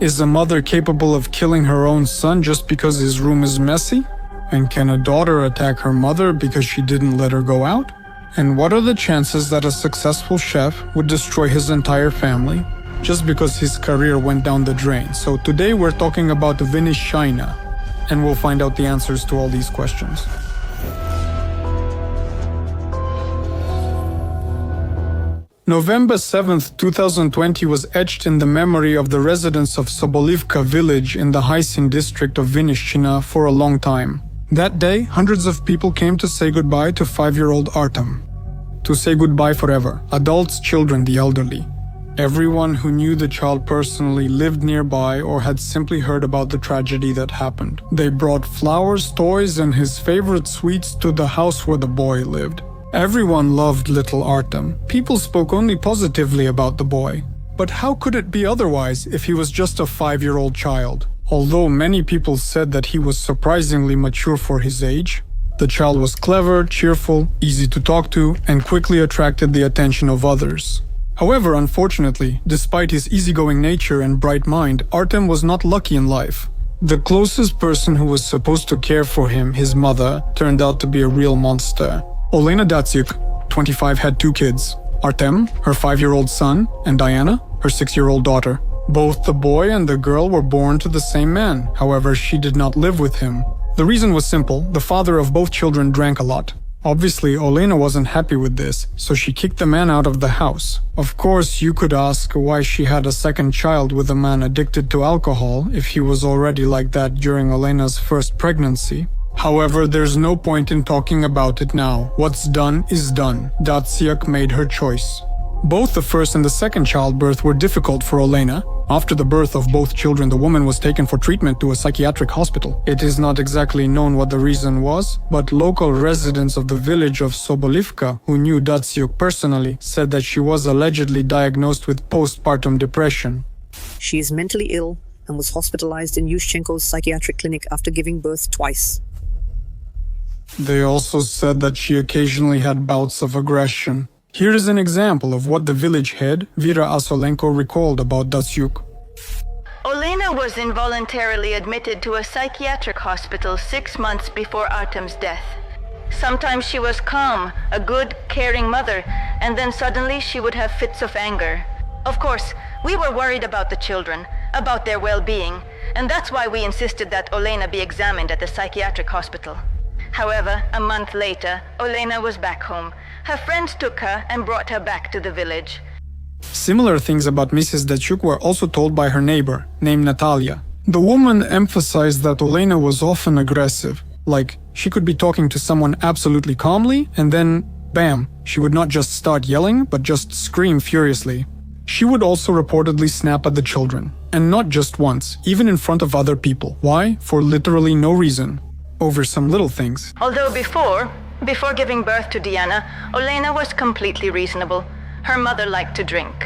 Is a mother capable of killing her own son just because his room is messy? And can a daughter attack her mother because she didn't let her go out? And what are the chances that a successful chef would destroy his entire family just because his career went down the drain? So today we're talking about Vinnytsia, and we'll find out the answers to all these questions. November 7th, 2020 was etched in the memory of the residents of Sobolivka village in the Hysin district of Vinnytsia for a long time. That day, hundreds of people came to say goodbye to 5-year-old Artem. To say goodbye forever. Adults, children, the elderly. Everyone who knew the child personally lived nearby or had simply heard about the tragedy that happened. They brought flowers, toys, and his favorite sweets to the house where the boy lived. Everyone loved little Artem. People spoke only positively about the boy. But how could it be otherwise if he was just a 5-year-old child? Although many people said that he was surprisingly mature for his age, the child was clever, cheerful, easy to talk to, and quickly attracted the attention of others. However, unfortunately, despite his easygoing nature and bright mind, Artem was not lucky in life. The closest person who was supposed to care for him, his mother, turned out to be a real monster. Olena Datsiuk, 25, had 2 kids. Artem, her 5-year-old son, and Diana, her 6-year-old daughter. Both the boy and the girl were born to the same man, however, she did not live with him. The reason was simple: the father of both children drank a lot. Obviously, Olena wasn't happy with this, so she kicked the man out of the house. Of course, you could ask why she had a second child with a man addicted to alcohol if he was already like that during Olena's first pregnancy. However, there's no point in talking about it now. What's done is done. Datsiuk made her choice. Both the first and the second childbirth were difficult for Olena. After the birth of both children, the woman was taken for treatment to a psychiatric hospital. It is not exactly known what the reason was, but local residents of the village of Sobolivka, who knew Datsiuk personally, said that she was allegedly diagnosed with postpartum depression. She is mentally ill and was hospitalized in Yushchenko's psychiatric clinic after giving birth twice. They also said that she occasionally had bouts of aggression. Here is an example of what the village head, Vera Asolenko, recalled about Datsiuk. Olena was involuntarily admitted to a psychiatric hospital 6 months before Artem's death. Sometimes she was calm, a good, caring mother, and then suddenly she would have fits of anger. Of course, we were worried about the children, about their well-being, and that's why we insisted that Olena be examined at the psychiatric hospital. However, a month later, Olena was back home. Her friends took her and brought her back to the village. Similar things about Mrs. Datsiuk were also told by her neighbor, named Anatoliy. The woman emphasized that Olena was often aggressive. Like, she could be talking to someone absolutely calmly, and then, bam, she would not just start yelling, but just scream furiously. She would also reportedly snap at the children. And not just once, even in front of other people. Why? For literally no reason. Over some little things. Although before giving birth to Diana, Olena was completely reasonable. Her mother liked to drink.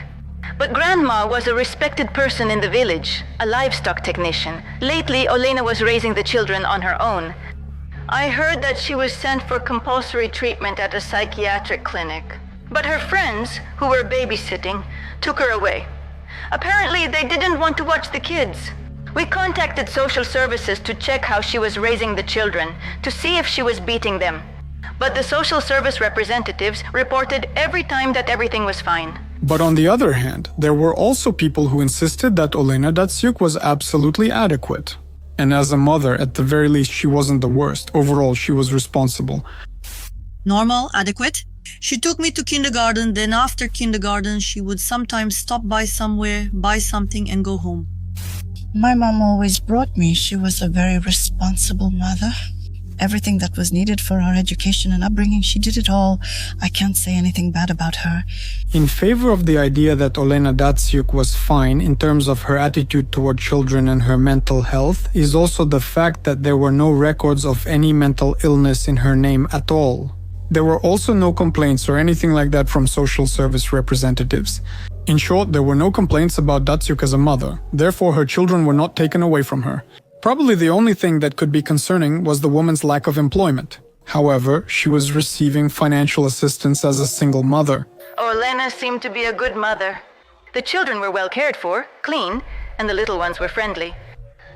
But Grandma was a respected person in the village, a livestock technician. Lately, Olena was raising the children on her own. I heard that she was sent for compulsory treatment at a psychiatric clinic. But her friends, who were babysitting, took her away. Apparently, they didn't want to watch the kids. We contacted social services to check how she was raising the children, to see if she was beating them. But the social service representatives reported every time that everything was fine. But on the other hand, there were also people who insisted that Olena Datsiuk was absolutely adequate. And as a mother, at the very least, she wasn't the worst. Overall, she was responsible. Normal, adequate. She took me to kindergarten, then after kindergarten, she would sometimes stop by somewhere, buy something and go home. My mom always brought me. She was a very responsible mother. Everything that was needed for our education and upbringing, she did it all. I can't say anything bad about her. In favor of the idea that Olena Datsiuk was fine in terms of her attitude toward children and her mental health is also the fact that there were no records of any mental illness in her name at all. There were also no complaints or anything like that from social service representatives. In short, there were no complaints about Datsiuk as a mother, therefore her children were not taken away from her. Probably the only thing that could be concerning was the woman's lack of employment. However, she was receiving financial assistance as a single mother. Olena seemed to be a good mother. The children were well cared for, clean, and the little ones were friendly.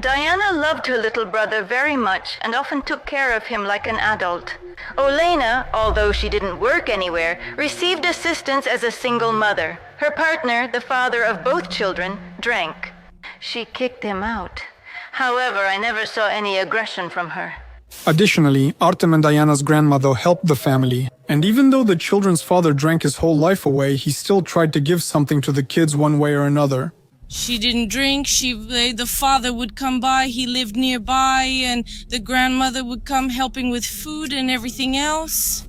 Diana loved her little brother very much and often took care of him like an adult. Olena, although she didn't work anywhere, received assistance as a single mother. Her partner, the father of both children, drank. She kicked him out. However, I never saw any aggression from her. Additionally, Artem and Diana's grandmother helped the family, and even though the children's father drank his whole life away, he still tried to give something to the kids one way or another. She didn't drink, the father would come by, he lived nearby, and the grandmother would come helping with food and everything else.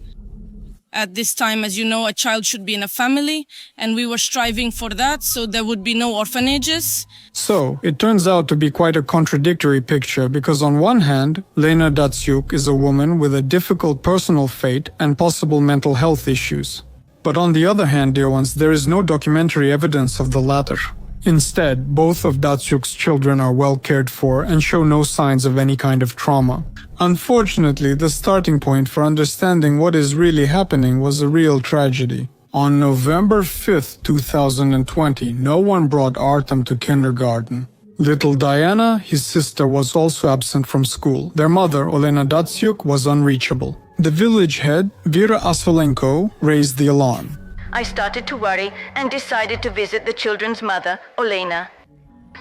At this time, as you know, a child should be in a family, and we were striving for that, so there would be no orphanages. So, it turns out to be quite a contradictory picture, because on one hand, Lena Datsiuk is a woman with a difficult personal fate and possible mental health issues. But on the other hand, dear ones, there is no documentary evidence of the latter. Instead, both of Datsiuk's children are well cared for and show no signs of any kind of trauma. Unfortunately, the starting point for understanding what is really happening was a real tragedy. On November 5th, 2020, no one brought Artem to kindergarten. Little Diana, his sister, was also absent from school. Their mother, Olena Datsiuk, was unreachable. The village head, Vera Asolenko, raised the alarm. I started to worry and decided to visit the children's mother, Olena.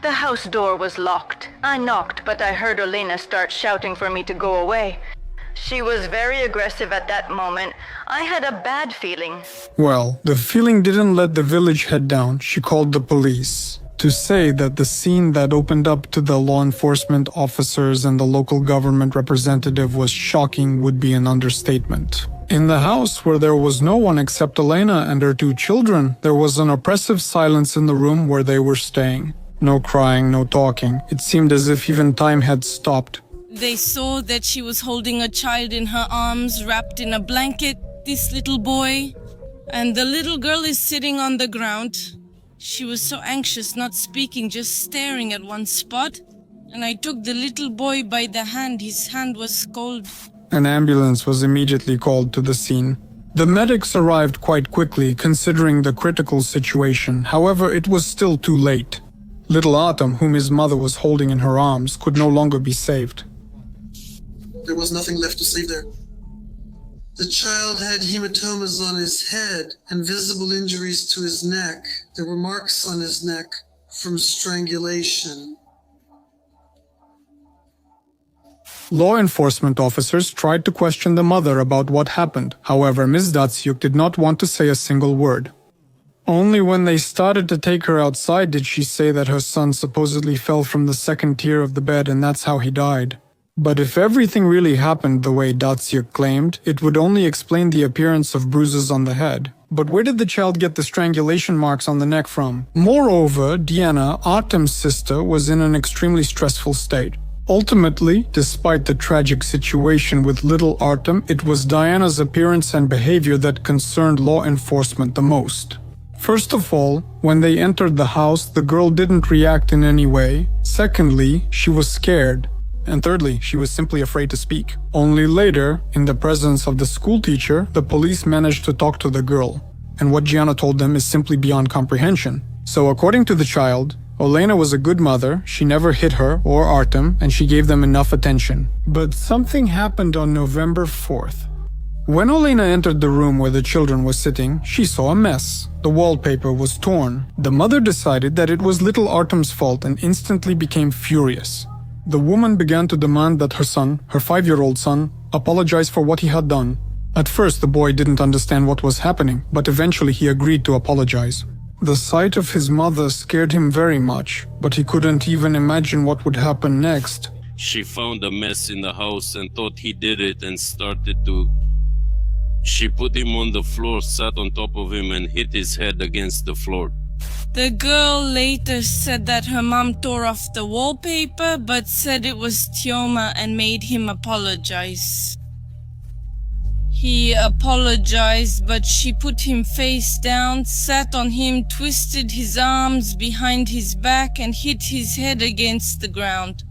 The house door was locked. I knocked, but I heard Olena start shouting for me to go away. She was very aggressive at that moment. I had a bad feeling. Well, the feeling didn't let the village head down. She called the police. To say that the scene that opened up to the law enforcement officers and the local government representative was shocking would be an understatement. In the house, where there was no one except Olena and her two children, there was an oppressive silence in the room where they were staying. No crying, no talking. It seemed as if even time had stopped. They saw that she was holding a child in her arms, wrapped in a blanket, this little boy, and the little girl is sitting on the ground. She was so anxious, not speaking, just staring at one spot, and I took the little boy by the hand. His hand was cold. An ambulance was immediately called to the scene. The medics arrived quite quickly, considering the critical situation. However, it was still too late. Little Artem, whom his mother was holding in her arms, could no longer be saved. There was nothing left to save there. The child had hematomas on his head and visible injuries to his neck. There were marks on his neck from strangulation. Law enforcement officers tried to question the mother about what happened. However, Ms. Datsiuk did not want to say a single word. Only when they started to take her outside did she say that her son supposedly fell from the second tier of the bed and that's how he died. But if everything really happened the way Datsiuk claimed, it would only explain the appearance of bruises on the head. But where did the child get the strangulation marks on the neck from? Moreover, Diana, Artem's sister, was in an extremely stressful state. Ultimately, despite the tragic situation with little Artem, it was Diana's appearance and behavior that concerned law enforcement the most. First of all, when they entered the house, the girl didn't react in any way. Secondly, she was scared. And thirdly, she was simply afraid to speak. Only later, in the presence of the school teacher, the police managed to talk to the girl. And what Gianna told them is simply beyond comprehension. So according to the child, Olena was a good mother, she never hit her or Artem, and she gave them enough attention. But something happened on November 4th. When Olena entered the room where the children were sitting, she saw a mess. The wallpaper was torn. The mother decided that it was little Artem's fault and instantly became furious. The woman began to demand that her son, her 5-year-old son, apologize for what he had done. At first, the boy didn't understand what was happening, but eventually he agreed to apologize. The sight of his mother scared him very much, but he couldn't even imagine what would happen next. She found a mess in the house and thought he did it and started to... She put him on the floor, sat on top of him and hit his head against the floor. The girl later said that her mom tore off the wallpaper, but said it was Tioma and made him apologize. He apologized, but she put him face down, sat on him, twisted his arms behind his back and hit his head against the ground.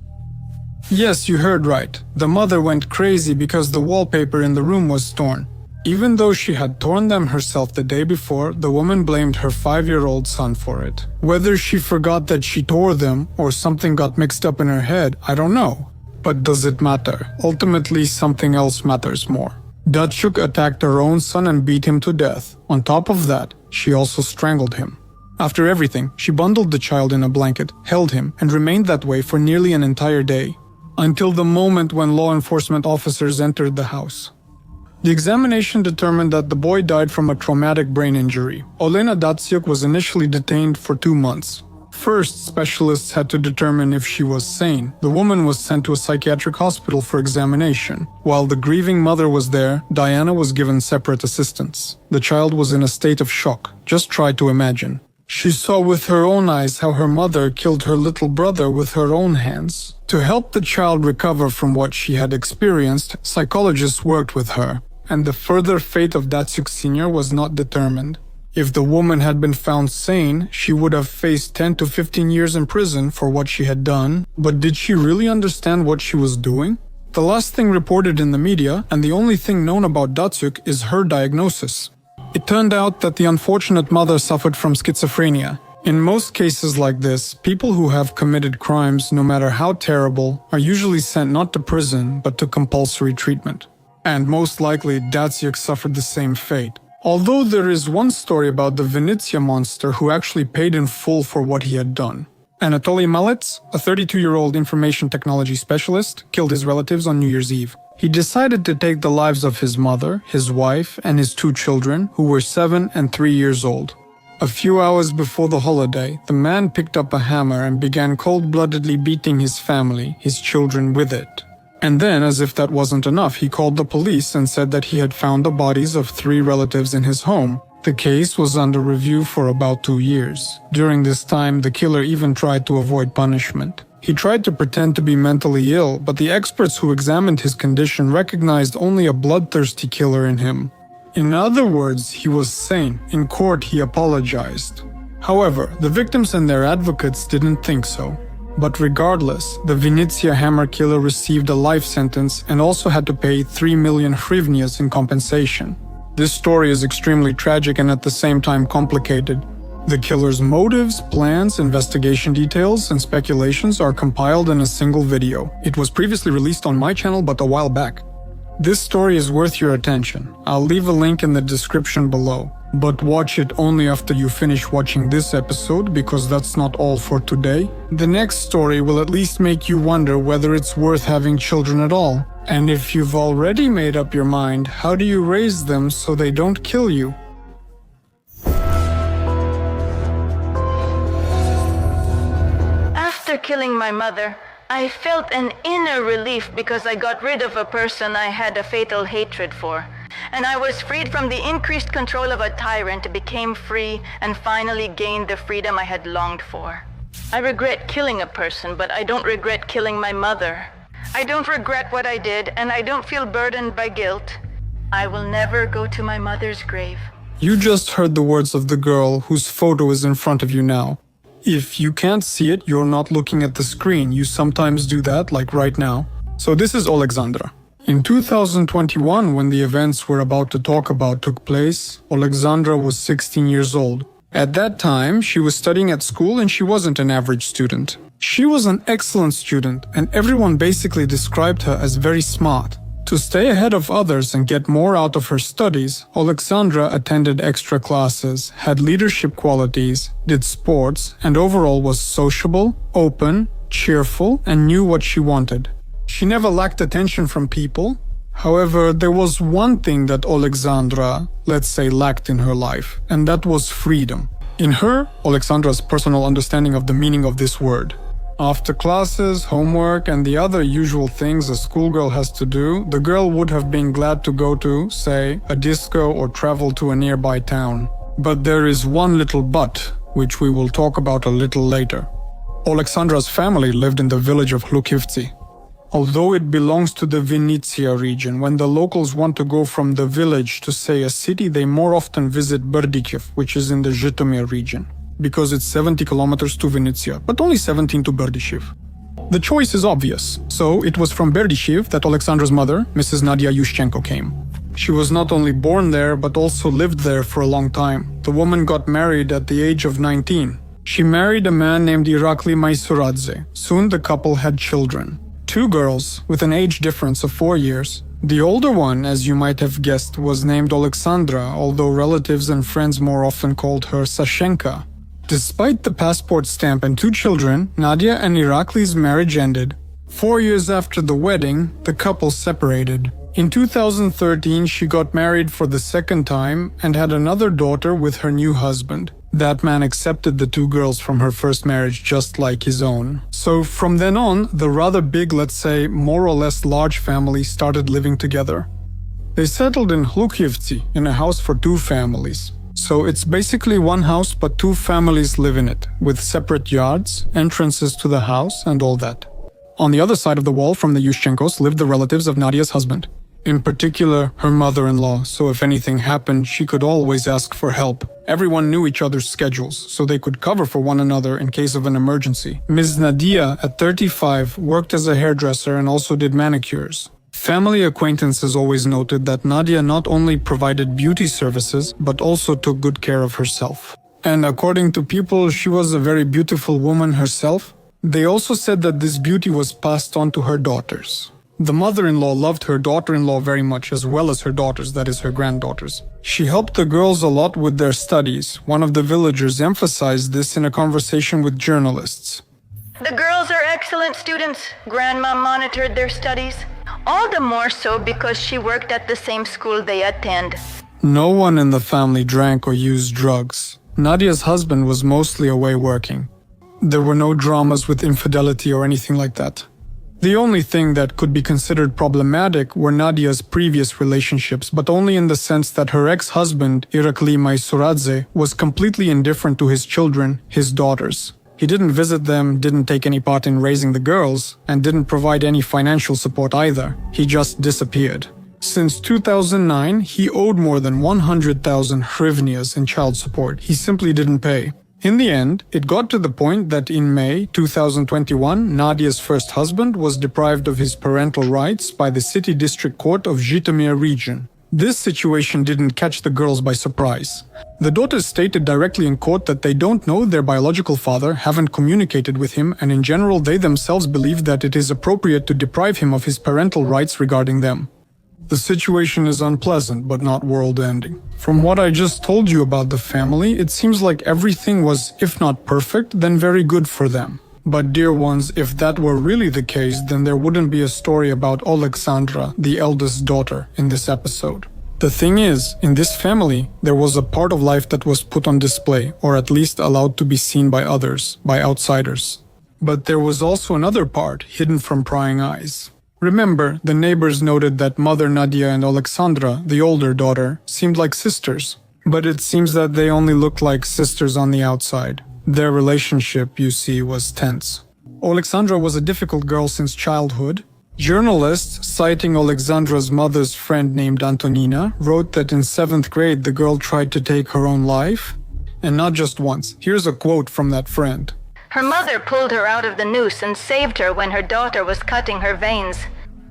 Yes, you heard right. The mother went crazy because the wallpaper in the room was torn. Even though she had torn them herself the day before, the woman blamed her 5-year-old son for it. Whether she forgot that she tore them or something got mixed up in her head, I don't know. But does it matter? Ultimately, something else matters more. Datsiuk attacked her own son and beat him to death. On top of that, she also strangled him. After everything, she bundled the child in a blanket, held him, and remained that way for nearly an entire day, until the moment when law enforcement officers entered the house. The examination determined that the boy died from a traumatic brain injury. Olena Datsiuk was initially detained for 2 months. First, specialists had to determine if she was sane. The woman was sent to a psychiatric hospital for examination. While the grieving mother was there, Diana was given separate assistance. The child was in a state of shock. Just try to imagine. She saw with her own eyes how her mother killed her little brother with her own hands. To help the child recover from what she had experienced, psychologists worked with her, and the further fate of Datsiuk Sr. was not determined. If the woman had been found sane, she would have faced 10 to 15 years in prison for what she had done, but did she really understand what she was doing? The last thing reported in the media, and the only thing known about Datsiuk, is her diagnosis. It turned out that the unfortunate mother suffered from schizophrenia. In most cases like this, people who have committed crimes, no matter how terrible, are usually sent not to prison, but to compulsory treatment. And most likely, Datsiuk suffered the same fate. Although there is one story about the Vinnytsia monster who actually paid in full for what he had done. Anatoliy Malets, a 32-year-old information technology specialist, killed his relatives on New Year's Eve. He decided to take the lives of his mother, his wife, and his 2 children, who were 7 and 3 years old. A few hours before the holiday, the man picked up a hammer and began cold-bloodedly beating his family, his children, with it. And then, as if that wasn't enough, he called the police and said that he had found the bodies of 3 relatives in his home. The case was under review for about 2 years. During this time, the killer even tried to avoid punishment. He tried to pretend to be mentally ill, but the experts who examined his condition recognized only a bloodthirsty killer in him. In other words, he was sane. In court, he apologized. However, the victims and their advocates didn't think so. But regardless, the Vinnytsia hammer killer received a life sentence and also had to pay 3 million hryvnias in compensation. This story is extremely tragic and at the same time complicated. The killer's motives, plans, investigation details, and speculations are compiled in a single video. It was previously released on my channel but a while back. This story is worth your attention. I'll leave a link in the description below. But watch it only after you finish watching this episode, because that's not all for today. The next story will at least make you wonder whether it's worth having children at all. And if you've already made up your mind, how do you raise them so they don't kill you? After killing my mother, I felt an inner relief because I got rid of a person I had a fatal hatred for. And I was freed from the increased control of a tyrant, became free, and finally gained the freedom I had longed for. I regret killing a person, but I don't regret killing my mother. I don't regret what I did, and I don't feel burdened by guilt. I will never go to my mother's grave. You just heard the words of the girl whose photo is in front of you now. If you can't see it, you're not looking at the screen. You sometimes do that, like right now. So this is Alexandra. In 2021, when the events we're about to talk about took place, Alexandra was 16 years old. At that time, she was studying at school and she wasn't an average student. She was an excellent student, and everyone basically described her as very smart. To stay ahead of others and get more out of her studies, Alexandra attended extra classes, had leadership qualities, did sports, and overall was sociable, open, cheerful, and knew what she wanted. She never lacked attention from people. However, there was one thing that Alexandra, let's say, lacked in her life, and that was freedom. In her, Alexandra's personal understanding of the meaning of this word. After classes, homework, and the other usual things a schoolgirl has to do, the girl would have been glad to go to, say, a disco or travel to a nearby town. But there is one little but, which we will talk about a little later. Alexandra's family lived in the village of Hlukivtsi. Although it belongs to the Vinnytsia region, when the locals want to go from the village to, say, a city, they more often visit Berdichev, which is in the Zhytomyr region, because it's 70 kilometers to Vinnytsia, but only 17 to Berdichev. The choice is obvious, so it was from Berdichev that Alexandra's mother, Mrs. Nadia Yushchenko, came. She was not only born there, but also lived there for a long time. The woman got married at the age of 19. She married a man named Irakli Maisuradze. Soon the couple had children. 2 girls, with an age difference of 4 years. The older one, as you might have guessed, was named Alexandra, although relatives and friends more often called her Sashenka. Despite the passport stamp and 2 children, Nadia and Irakli's marriage ended. 4 years after the wedding, the couple separated. In 2013, she got married for the second time and had another daughter with her new husband. That man accepted the 2 girls from her first marriage just like his own. So from then on, the rather big, let's say, more or less large family started living together. They settled in Hlukivtsi, in a house for 2 families. So it's basically one house but 2 families live in it, with separate yards, entrances to the house and all that. On the other side of the wall from the Yushchenkos lived the relatives of Nadia's husband. In particular, her mother-in-law, so if anything happened, she could always ask for help. Everyone knew each other's schedules, so they could cover for one another in case of an emergency. Ms. Nadia, at 35, worked as a hairdresser and also did manicures. Family acquaintances always noted that Nadia not only provided beauty services, but also took good care of herself. And according to people, she was a very beautiful woman herself. They also said that this beauty was passed on to her daughters. The mother-in-law loved her daughter-in-law very much, as well as her daughters, that is her granddaughters. She helped the girls a lot with their studies. One of the villagers emphasized this in a conversation with journalists. The girls are excellent students. Grandma monitored their studies. All the more so because she worked at the same school they attend. No one in the family drank or used drugs. Nadia's husband was mostly away working. There were no dramas with infidelity or anything like that. The only thing that could be considered problematic were Nadia's previous relationships, but only in the sense that her ex-husband, Irakli Maisuradze, was completely indifferent to his children, his daughters. He didn't visit them, didn't take any part in raising the girls, and didn't provide any financial support either. He just disappeared. Since 2009, he owed more than 100,000 hryvnias in child support. He simply didn't pay. In the end, it got to the point that in May 2021, Nadia's first husband was deprived of his parental rights by the City District Court of Zhytomyr region. This situation didn't catch the girls by surprise. The daughters stated directly in court that they don't know their biological father, haven't communicated with him, and in general they themselves believe that it is appropriate to deprive him of his parental rights regarding them. The situation is unpleasant, but not world-ending. From what I just told you about the family, it seems like everything was, if not perfect, then very good for them. But dear ones, if that were really the case, then there wouldn't be a story about Alexandra, the eldest daughter, in this episode. The thing is, in this family, there was a part of life that was put on display, or at least allowed to be seen by others, by outsiders. But there was also another part, hidden from prying eyes. Remember, the neighbors noted that Mother Nadia and Alexandra, the older daughter, seemed like sisters. But it seems that they only looked like sisters on the outside. Their relationship, you see, was tense. Alexandra was a difficult girl since childhood. Journalists, citing Alexandra's mother's friend named Antonina, wrote that in 7th grade the girl tried to take her own life. And not just once. Here's a quote from that friend. Her mother pulled her out of the noose and saved her when her daughter was cutting her veins.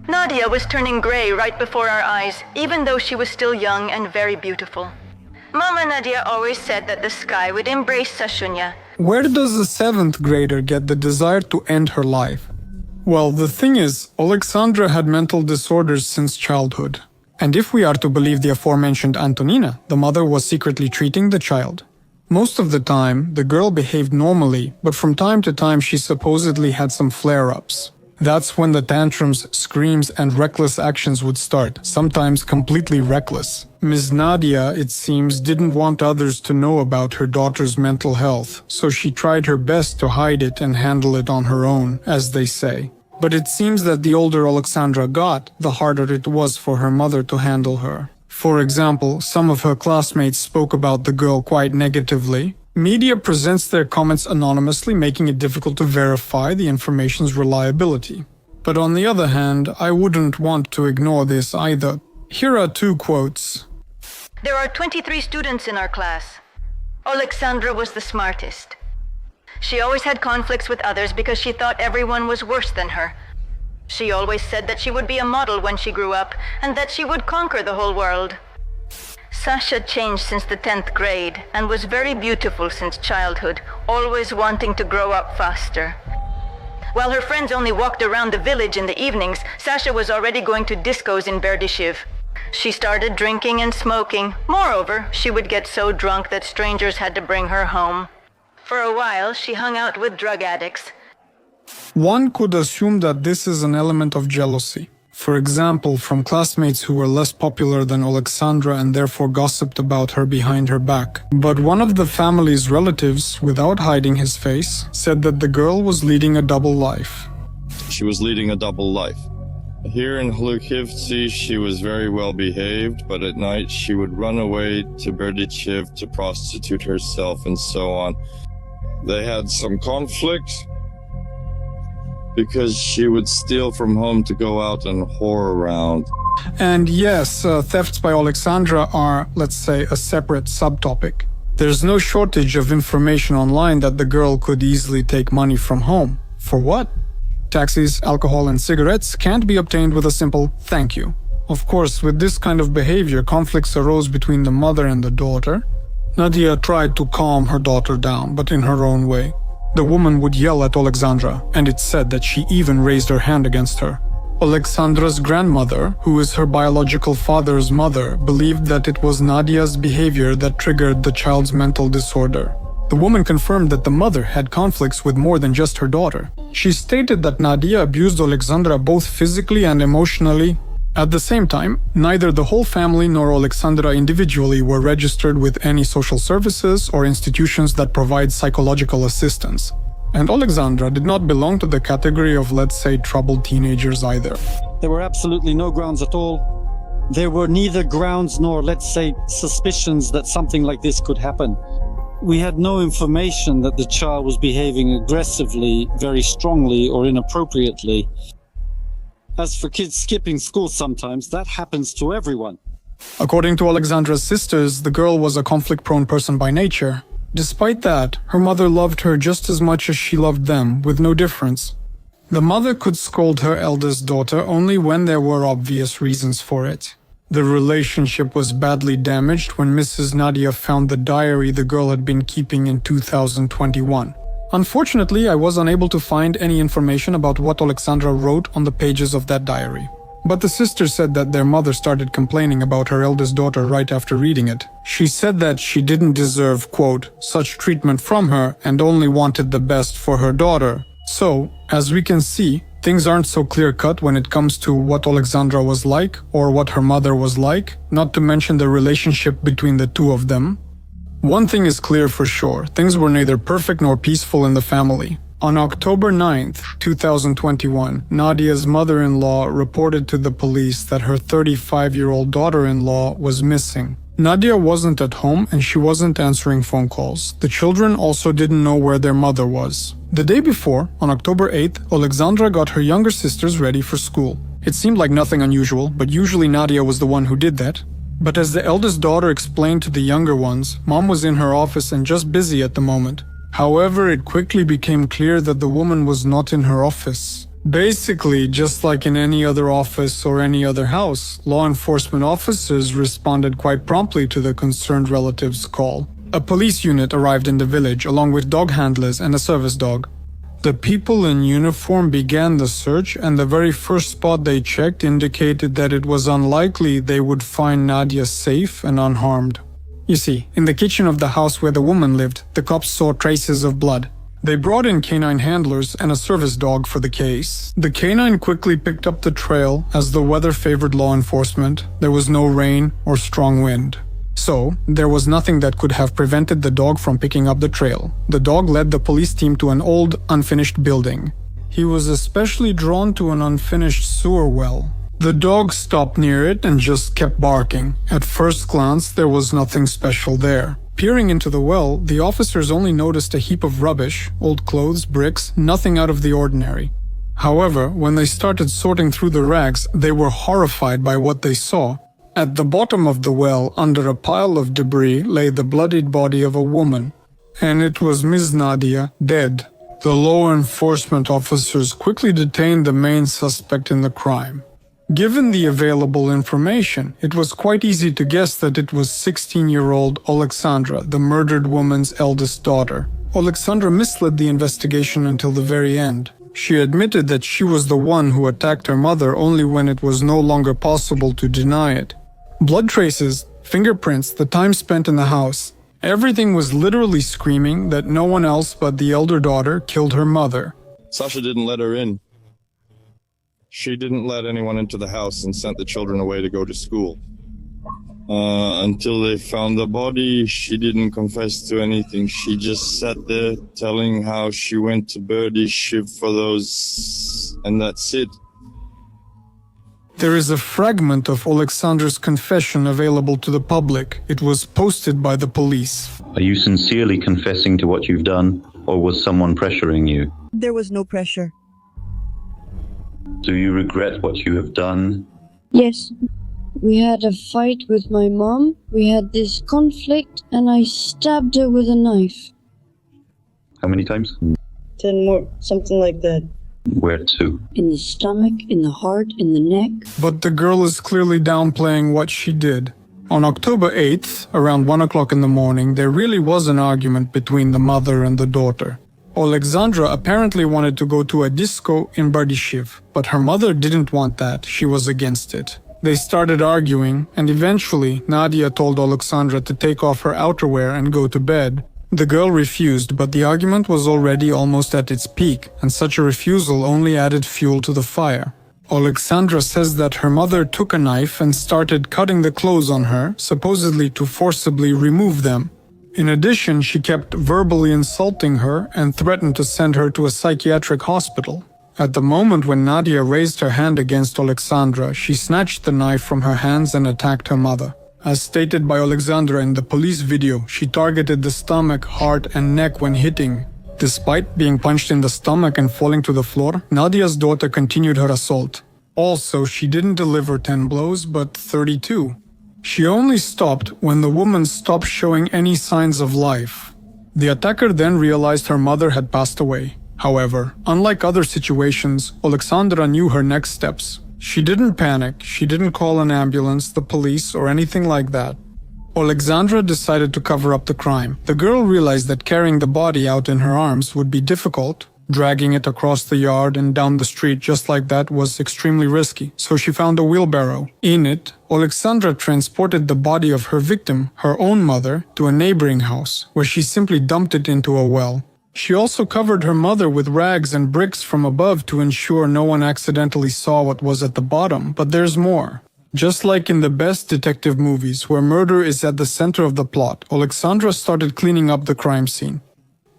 Nadia was turning gray right before our eyes, even though she was still young and very beautiful. Mama Nadia always said that the sky would embrace Sashunya. Where does a 7th grader get the desire to end her life? Well, the thing is, Alexandra had mental disorders since childhood. And if we are to believe the aforementioned Antonina, the mother was secretly treating the child. Most of the time, the girl behaved normally, but from time to time she supposedly had some flare-ups. That's when the tantrums, screams, and reckless actions would start, sometimes completely reckless. Ms. Nadia, it seems, didn't want others to know about her daughter's mental health, so she tried her best to hide it and handle it on her own, as they say. But it seems that the older Alexandra got, the harder it was for her mother to handle her. For example, some of her classmates spoke about the girl quite negatively. Media presents their comments anonymously, making it difficult to verify the information's reliability. But on the other hand, I wouldn't want to ignore this either. Here are 2 quotes. There are 23 students in our class. Alexandra was the smartest. She always had conflicts with others because she thought everyone was worse than her. She always said that she would be a model when she grew up, and that she would conquer the whole world. Sasha changed since the 10th grade, and was very beautiful since childhood, always wanting to grow up faster. While her friends only walked around the village in the evenings, Sasha was already going to discos in Berdyshiv. She started drinking and smoking. Moreover, she would get so drunk that strangers had to bring her home. For a while, she hung out with drug addicts. One could assume that this is an element of jealousy. For example, from classmates who were less popular than Alexandra and therefore gossiped about her behind her back. But one of the family's relatives, without hiding his face, said that the girl was leading a double life. She was leading a double life. Here in Hlukivtsi, she was very well behaved, but at night she would run away to Berdyshiv to prostitute herself and so on. They had some conflict because she would steal from home to go out and whore around. And yes, thefts by Alexandra are, let's say, a separate subtopic. There's no shortage of information online that the girl could easily take money from home. For what? Taxis, alcohol, and cigarettes can't be obtained with a simple thank you. Of course, with this kind of behavior, conflicts arose between the mother and the daughter. Nadia tried to calm her daughter down, but in her own way. The woman would yell at Alexandra, and it's said that she even raised her hand against her. Alexandra's grandmother, who is her biological father's mother, believed that it was Nadia's behavior that triggered the child's mental disorder. The woman confirmed that the mother had conflicts with more than just her daughter. She stated that Nadia abused Alexandra both physically and emotionally. At the same time, neither the whole family nor Alexandra individually were registered with any social services or institutions that provide psychological assistance. And Alexandra did not belong to the category of, let's say, troubled teenagers either. There were absolutely no grounds at all. There were neither grounds nor, let's say, suspicions that something like this could happen. We had no information that the child was behaving aggressively, very strongly, or inappropriately. As for kids skipping school sometimes, that happens to everyone. According to Alexandra's sisters, the girl was a conflict-prone person by nature. Despite that, her mother loved her just as much as she loved them, with no difference. The mother could scold her eldest daughter only when there were obvious reasons for it. The relationship was badly damaged when Mrs. Nadia found the diary the girl had been keeping in 2021. Unfortunately, I was unable to find any information about what Alexandra wrote on the pages of that diary. But the sister said that their mother started complaining about her eldest daughter right after reading it. She said that she didn't deserve, quote, such treatment from her and only wanted the best for her daughter. So, as we can see, things aren't so clear-cut when it comes to what Alexandra was like or what her mother was like, not to mention the relationship between the two of them. One thing is clear for sure, things were neither perfect nor peaceful in the family. On October 9th, 2021, Nadia's mother-in-law reported to the police that her 35-year-old daughter-in-law was missing. Nadia wasn't at home and she wasn't answering phone calls. The children also didn't know where their mother was. The day before, on October 8th, Alexandra got her younger sisters ready for school. It seemed like nothing unusual, but usually Nadia was the one who did that. But as the eldest daughter explained to the younger ones, Mom was in her office and just busy at the moment. However, it quickly became clear that the woman was not in her office. Basically, just like in any other office or any other house, law enforcement officers responded quite promptly to the concerned relative's call. A police unit arrived in the village along with dog handlers and a service dog. The people in uniform began the search, and the very first spot they checked indicated that it was unlikely they would find Nadia safe and unharmed. You see, in the kitchen of the house where the woman lived, the cops saw traces of blood. They brought in canine handlers and a service dog for the case. The canine quickly picked up the trail as the weather favored law enforcement. There was no rain or strong wind. So, there was nothing that could have prevented the dog from picking up the trail. The dog led the police team to an old, unfinished building. He was especially drawn to an unfinished sewer well. The dog stopped near it and just kept barking. At first glance, there was nothing special there. Peering into the well, the officers only noticed a heap of rubbish, old clothes, bricks, nothing out of the ordinary. However, when they started sorting through the rags, they were horrified by what they saw. At the bottom of the well, under a pile of debris, lay the bloodied body of a woman. And it was Ms. Nadia, dead. The law enforcement officers quickly detained the main suspect in the crime. Given the available information, it was quite easy to guess that it was 16-year-old Alexandra, the murdered woman's eldest daughter. Alexandra misled the investigation until the very end. She admitted that she was the one who attacked her mother only when it was no longer possible to deny it. Blood traces, fingerprints, the time spent in the house, everything was literally screaming that no one else but the elder daughter killed her mother. Sasha didn't let her in. She didn't let anyone into the house and sent the children away to go to school. Until they found the body, she didn't confess to anything. She just sat there telling how she went to Birdie Shiv for those, and that's it. There is a fragment of Alexandra's confession available to the public. It was posted by the police. Are you sincerely confessing to what you've done, or was someone pressuring you? There was no pressure. Do you regret what you have done? Yes. We had a fight with my mom. We had this conflict, and I stabbed her with a knife. How many times? 10 more, something like that. Where to? In the stomach, in the heart, in the neck. But the girl is clearly downplaying what she did. On October 8th, around 1 o'clock in the morning, there really was an argument between the mother and the daughter. Alexandra apparently wanted to go to a disco in Berdyshev, but her mother didn't want that. She was against it. They started arguing, and eventually Nadia told Alexandra to take off her outerwear and go to bed. The girl refused, but the argument was already almost at its peak, and such a refusal only added fuel to the fire. Alexandra says that her mother took a knife and started cutting the clothes on her, supposedly to forcibly remove them. In addition, she kept verbally insulting her and threatened to send her to a psychiatric hospital. At the moment when Nadia raised her hand against Alexandra, she snatched the knife from her hands and attacked her mother. As stated by Alexandra in the police video, she targeted the stomach, heart, and neck when hitting. Despite being punched in the stomach and falling to the floor, Nadia's daughter continued her assault. Also, she didn't deliver 10 blows, but 32. She only stopped when the woman stopped showing any signs of life. The attacker then realized her mother had passed away. However, unlike other situations, Alexandra knew her next steps. She didn't panic, she didn't call an ambulance, the police, or anything like that. Alexandra decided to cover up the crime. The girl realized that carrying the body out in her arms would be difficult. Dragging it across the yard and down the street just like that was extremely risky, so she found a wheelbarrow. In it, Alexandra transported the body of her victim, her own mother, to a neighboring house, where she simply dumped it into a well. She also covered her mother with rags and bricks from above to ensure no one accidentally saw what was at the bottom, but there's more. Just like in the best detective movies, where murder is at the center of the plot, Alexandra started cleaning up the crime scene.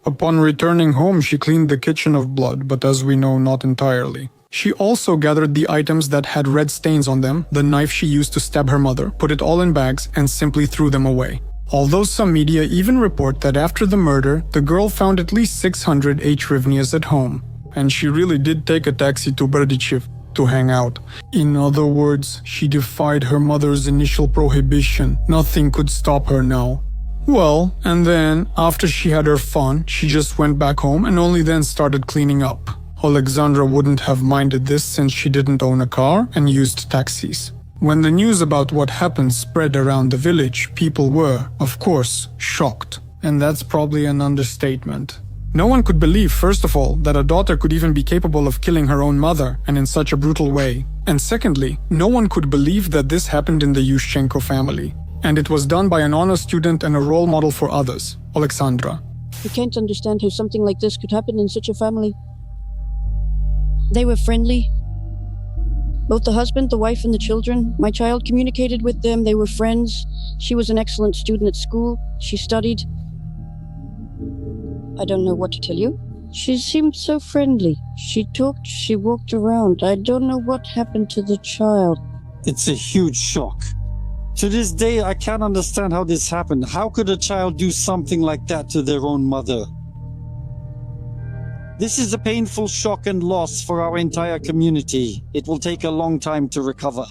Upon returning home, she cleaned the kitchen of blood, but as we know, not entirely. She also gathered the items that had red stains on them, the knife she used to stab her mother, put it all in bags, and simply threw them away. Although some media even report that after the murder, the girl found at least 600 hryvnias at home. And she really did take a taxi to Berdyshev to hang out. In other words, she defied her mother's initial prohibition. Nothing could stop her now. Well, and then, after she had her fun, she just went back home and only then started cleaning up. Alexandra wouldn't have minded this since she didn't own a car and used taxis. When the news about what happened spread around the village, people were, of course, shocked. And that's probably an understatement. No one could believe, first of all, that a daughter could even be capable of killing her own mother, and in such a brutal way. And secondly, no one could believe that this happened in the Yushchenko family. And it was done by an honor student and a role model for others, Alexandra. I can't understand how something like this could happen in such a family. They were friendly. Both the husband, the wife, and the children. My child communicated with them. They were friends. She was an excellent student at school. She studied. I don't know what to tell you. She seemed so friendly. She talked, she walked around. I don't know what happened to the child. It's a huge shock. To this day, I can't understand how this happened. How could a child do something like that to their own mother? This is a painful shock and loss for our entire community. It will take a long time to recover.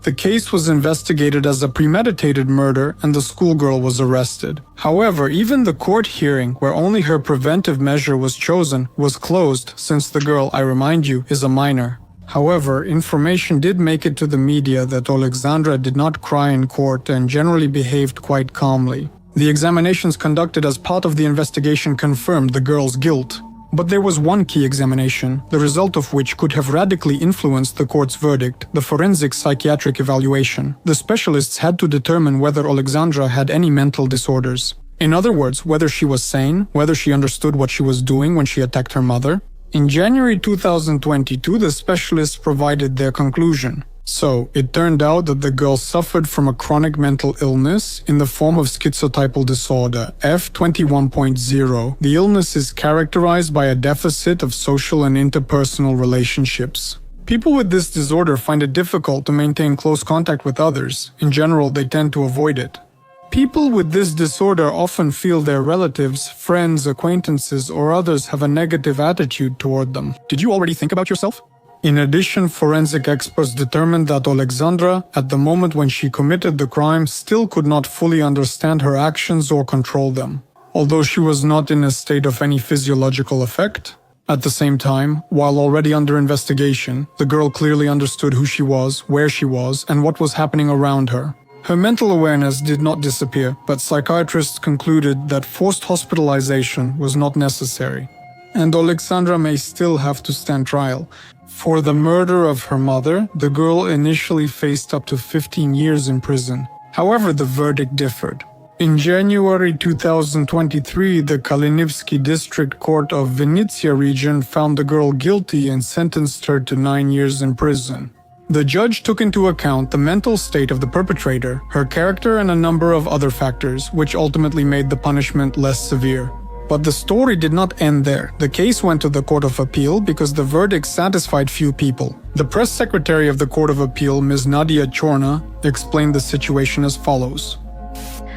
The case was investigated as a premeditated murder and the schoolgirl was arrested. However, even the court hearing, where only her preventive measure was chosen, was closed since the girl, I remind you, is a minor. However, information did make it to the media that Alexandra did not cry in court and generally behaved quite calmly. The examinations conducted as part of the investigation confirmed the girl's guilt. But there was one key examination, the result of which could have radically influenced the court's verdict, the forensic psychiatric evaluation. The specialists had to determine whether Alexandra had any mental disorders. In other words, whether she was sane, whether she understood what she was doing when she attacked her mother. In January 2022, the specialists provided their conclusion. So, it turned out that the girl suffered from a chronic mental illness in the form of schizotypal disorder, F21.0. The illness is characterized by a deficit of social and interpersonal relationships. People with this disorder find it difficult to maintain close contact with others. In general, they tend to avoid it. People with this disorder often feel their relatives, friends, acquaintances, or others have a negative attitude toward them. Did you already think about yourself? In addition, forensic experts determined that Alexandra, at the moment when she committed the crime, still could not fully understand her actions or control them. Although she was not in a state of any physiological effect, at the same time, while already under investigation, the girl clearly understood who she was, where she was, and what was happening around her. Her mental awareness did not disappear, but psychiatrists concluded that forced hospitalization was not necessary. And Alexandra may still have to stand trial. For the murder of her mother, the girl initially faced up to 15 years in prison. However, the verdict differed. In January 2023, the Kalinivsky District Court of Vinnytsia region found the girl guilty and sentenced her to 9 years in prison. The judge took into account the mental state of the perpetrator, her character, and a number of other factors, which ultimately made the punishment less severe. But the story did not end there. The case went to the Court of Appeal because the verdict satisfied few people. The press secretary of the Court of Appeal, Ms. Nadia Chorna, explained the situation as follows.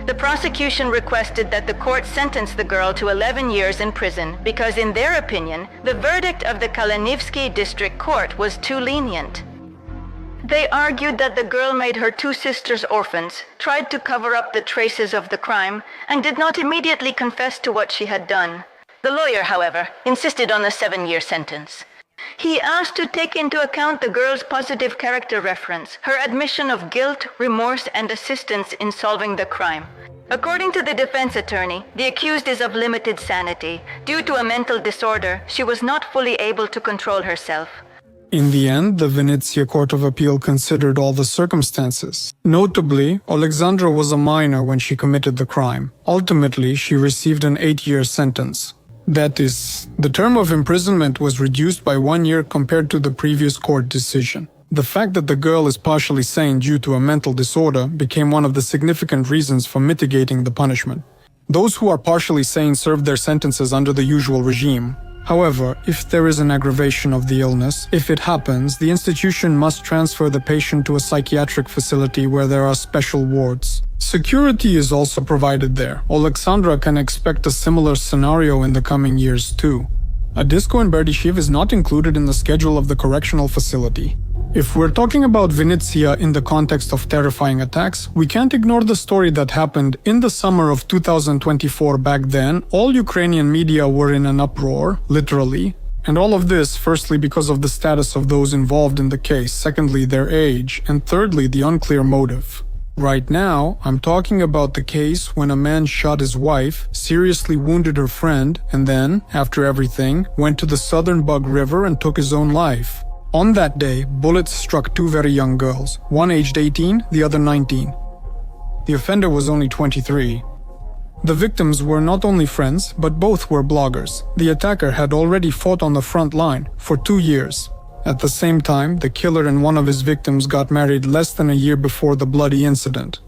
The prosecution requested that the court sentence the girl to 11 years in prison because, in their opinion, the verdict of the Kalinivsky District Court was too lenient. They argued that the girl made her two sisters orphans, tried to cover up the traces of the crime, and did not immediately confess to what she had done. The lawyer, however, insisted on a 7-year sentence. He asked to take into account the girl's positive character reference, her admission of guilt, remorse, and assistance in solving the crime. According to the defense attorney, the accused is of limited sanity. Due to a mental disorder, she was not fully able to control herself. In the end, the Vinnytsia Court of Appeal considered all the circumstances. Notably, Alexandra was a minor when she committed the crime. Ultimately, she received an 8-year sentence. That is, the term of imprisonment was reduced by 1 year compared to the previous court decision. The fact that the girl is partially sane due to a mental disorder became one of the significant reasons for mitigating the punishment. Those who are partially sane serve their sentences under the usual regime. However, if there is an aggravation of the illness, if it happens, the institution must transfer the patient to a psychiatric facility where there are special wards. Security is also provided there. Alexandra can expect a similar scenario in the coming years too. A disco in Berdyshev is not included in the schedule of the correctional facility. If we're talking about Vinnytsia in the context of terrifying attacks, we can't ignore the story that happened in the summer of 2024. Back then, all Ukrainian media were in an uproar, literally. And all of this, firstly, because of the status of those involved in the case, secondly, their age, and thirdly, the unclear motive. Right now, I'm talking about the case when a man shot his wife, seriously wounded her friend, and then, after everything, went to the southern Bug River and took his own life. On that day, bullets struck two very young girls, one aged 18, the other 19. The offender was only 23. The victims were not only friends, but both were bloggers. The attacker had already fought on the front line for 2 years. At the same time, the killer and one of his victims got married less than a year before the bloody incident.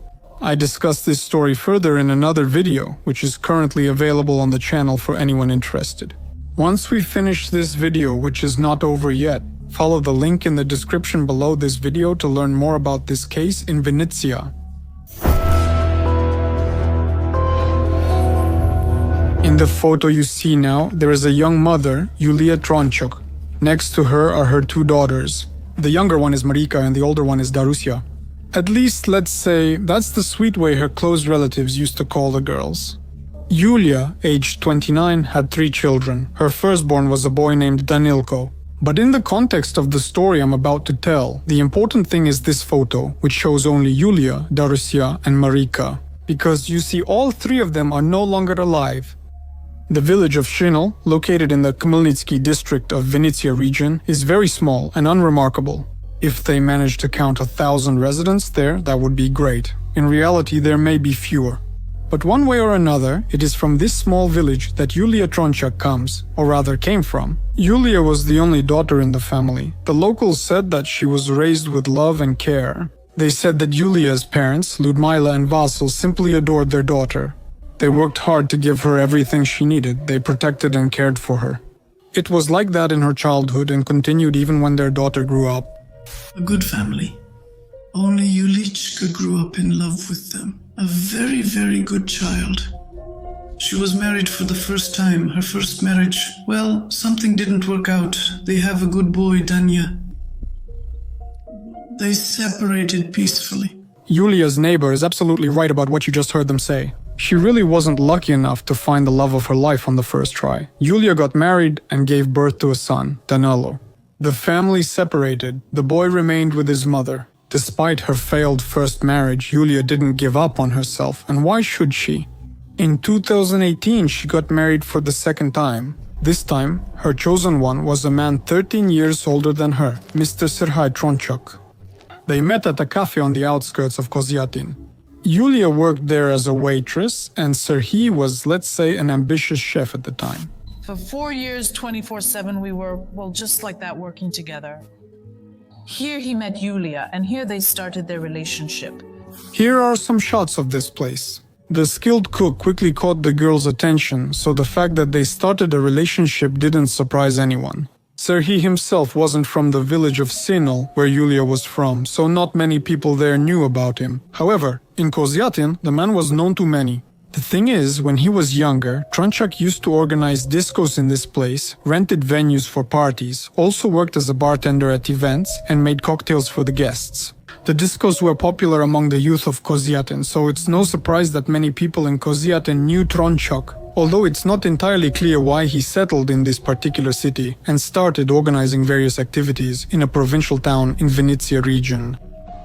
I discussed this story further in another video, which is currently available on the channel for anyone interested. Once we finish this video, which is not over yet, follow the link in the description below this video to learn more about this case in Vinnytsia. In the photo you see now, there is a young mother, Yulia Tronchuk. Next to her are her two daughters. The younger one is Marika and the older one is Darusya. At least, let's say, that's the sweet way her close relatives used to call the girls. Yulia, aged 29, had 3 children. Her firstborn was a boy named Danilko. But in the context of the story I'm about to tell, the important thing is this photo, which shows only Yulia, Darusia, and Marika. Because you see, all 3 of them are no longer alive. The village of Shinel, located in the Khmelnytsky district of Vinnytsia region, is very small and unremarkable. If they manage to count 1,000 residents there, that would be great. In reality, there may be fewer. But one way or another, it is from this small village that Yulia Tronchuk comes, or rather came from. Yulia was the only daughter in the family. The locals said that she was raised with love and care. They said that Yulia's parents, Ludmila and Vasil, simply adored their daughter. They worked hard to give her everything she needed. They protected and cared for her. It was like that in her childhood and continued even when their daughter grew up. A good family. Only Yulichka grew up in love with them. A very, very good child. She was married for the first time. Her first marriage, well, something didn't work out. They have a good boy, Danya. They separated peacefully. Yulia's neighbor is absolutely right about what you just heard them say. She really wasn't lucky enough to find the love of her life on the first try. Yulia got married and gave birth to a son, Danilo. The family separated. The boy remained with his mother. Despite her failed first marriage, Yulia didn't give up on herself, and why should she? In 2018, she got married for the second time. This time, her chosen one was a man 13 years older than her, Mr. Serhai Tronchuk. They met at a cafe on the outskirts of Kozyatin. Yulia worked there as a waitress, and Serhii was, let's say, an ambitious chef at the time. For 4 years, 24/7, we were, well, just like that, working together. Here he met Yulia, and here they started their relationship. Here are some shots of this place. The skilled cook quickly caught the girl's attention, so the fact that they started a relationship didn't surprise anyone. Serhii himself wasn't from the village of Sinel, where Yulia was from, so not many people there knew about him. However, in Kozyatin, the man was known to many. The thing is, when he was younger, Tronchuk used to organize discos in this place, rented venues for parties, also worked as a bartender at events, and made cocktails for the guests. The discos were popular among the youth of Kozyatin, so it's no surprise that many people in Kozyatin knew Tronchuk, although it's not entirely clear why he settled in this particular city and started organizing various activities in a provincial town in Vinnytsia region.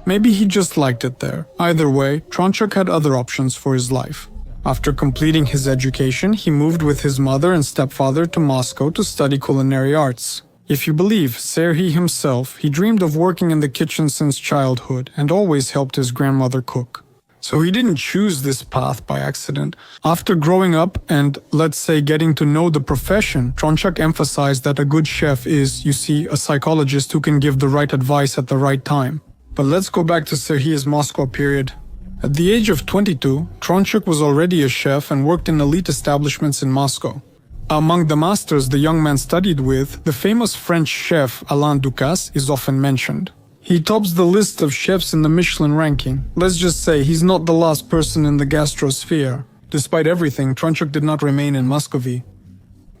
Maybe he just liked it there. Either way, Tronchuk had other options for his life. After completing his education, he moved with his mother and stepfather to Moscow to study culinary arts. If you believe Serhii himself, he dreamed of working in the kitchen since childhood and always helped his grandmother cook. So he didn't choose this path by accident. After growing up and, let's say, getting to know the profession, Tronchuk emphasized that a good chef is, you see, a psychologist who can give the right advice at the right time. But let's go back to Serhii's Moscow period. At the age of 22, Tronchuk was already a chef and worked in elite establishments in Moscow. Among the masters the young man studied with, the famous French chef Alain Ducasse is often mentioned. He tops the list of chefs in the Michelin ranking. Let's just say he's not the last person in the gastrosphere. Despite everything, Tronchuk did not remain in Muscovy.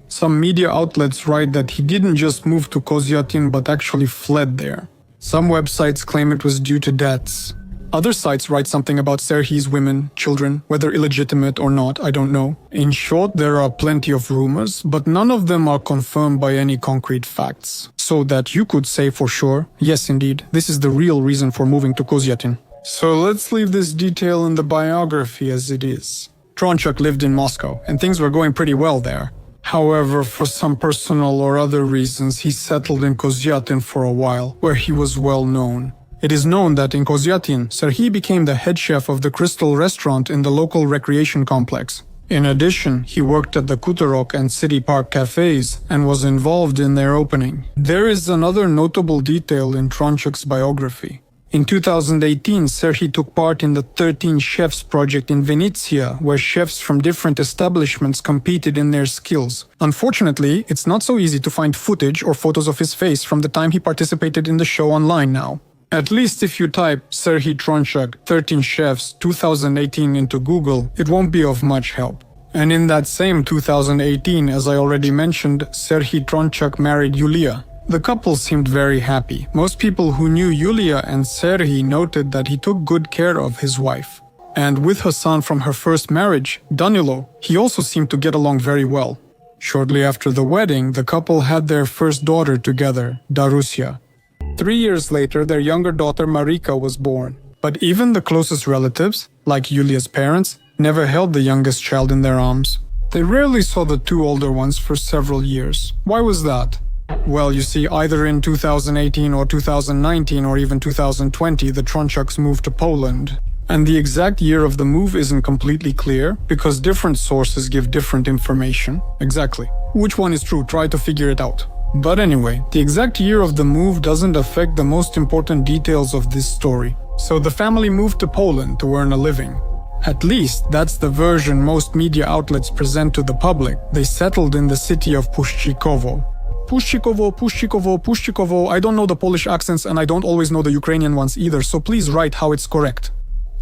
Some media outlets write that he didn't just move to Kozyatin but actually fled there. Some websites claim it was due to debts. Other sites write something about Serhii's women, children, whether illegitimate or not, I don't know. In short, there are plenty of rumors, but none of them are confirmed by any concrete facts. So that you could say for sure, yes indeed, this is the real reason for moving to Kozyatin. So let's leave this detail in the biography as it is. Tronchuk lived in Moscow, and things were going pretty well there. However, for some personal or other reasons, he settled in Kozyatin for a while, where he was well known. It is known that in Kozyatin, Serhii became the head chef of the Crystal restaurant in the local recreation complex. In addition, he worked at the Kutarok and City Park cafes and was involved in their opening. There is another notable detail in Tronchuk's biography. In 2018, Serhii took part in the 13 Chefs project in Vinnytsia, where chefs from different establishments competed in their skills. Unfortunately, it's not so easy to find footage or photos of his face from the time he participated in the show online now. At least if you type Serhii Tronchuk 13 Chefs 2018 into Google, it won't be of much help. And in that same 2018, as I already mentioned, Serhii Tronchuk married Yulia. The couple seemed very happy. Most people who knew Yulia and Serhiy noted that he took good care of his wife. And with her son from her first marriage, Danilo, he also seemed to get along very well. Shortly after the wedding, the couple had their first daughter together, Darusia. 3 years later, their younger daughter Marika was born. But even the closest relatives, like Yulia's parents, never held the youngest child in their arms. They rarely saw the two older ones for several years. Why was that? Well, you see, either in 2018 or 2019 or even 2020, the Trączuks moved to Poland. And the exact year of the move isn't completely clear, because different sources give different information. Exactly. Which one is true? Try to figure it out. But anyway, the exact year of the move doesn't affect the most important details of this story. So the family moved to Poland to earn a living. At least, that's the version most media outlets present to the public. They settled in the city of Puszczykowo. Puszczykowo. I don't know the Polish accents and I don't always know the Ukrainian ones either, so please write how it's correct.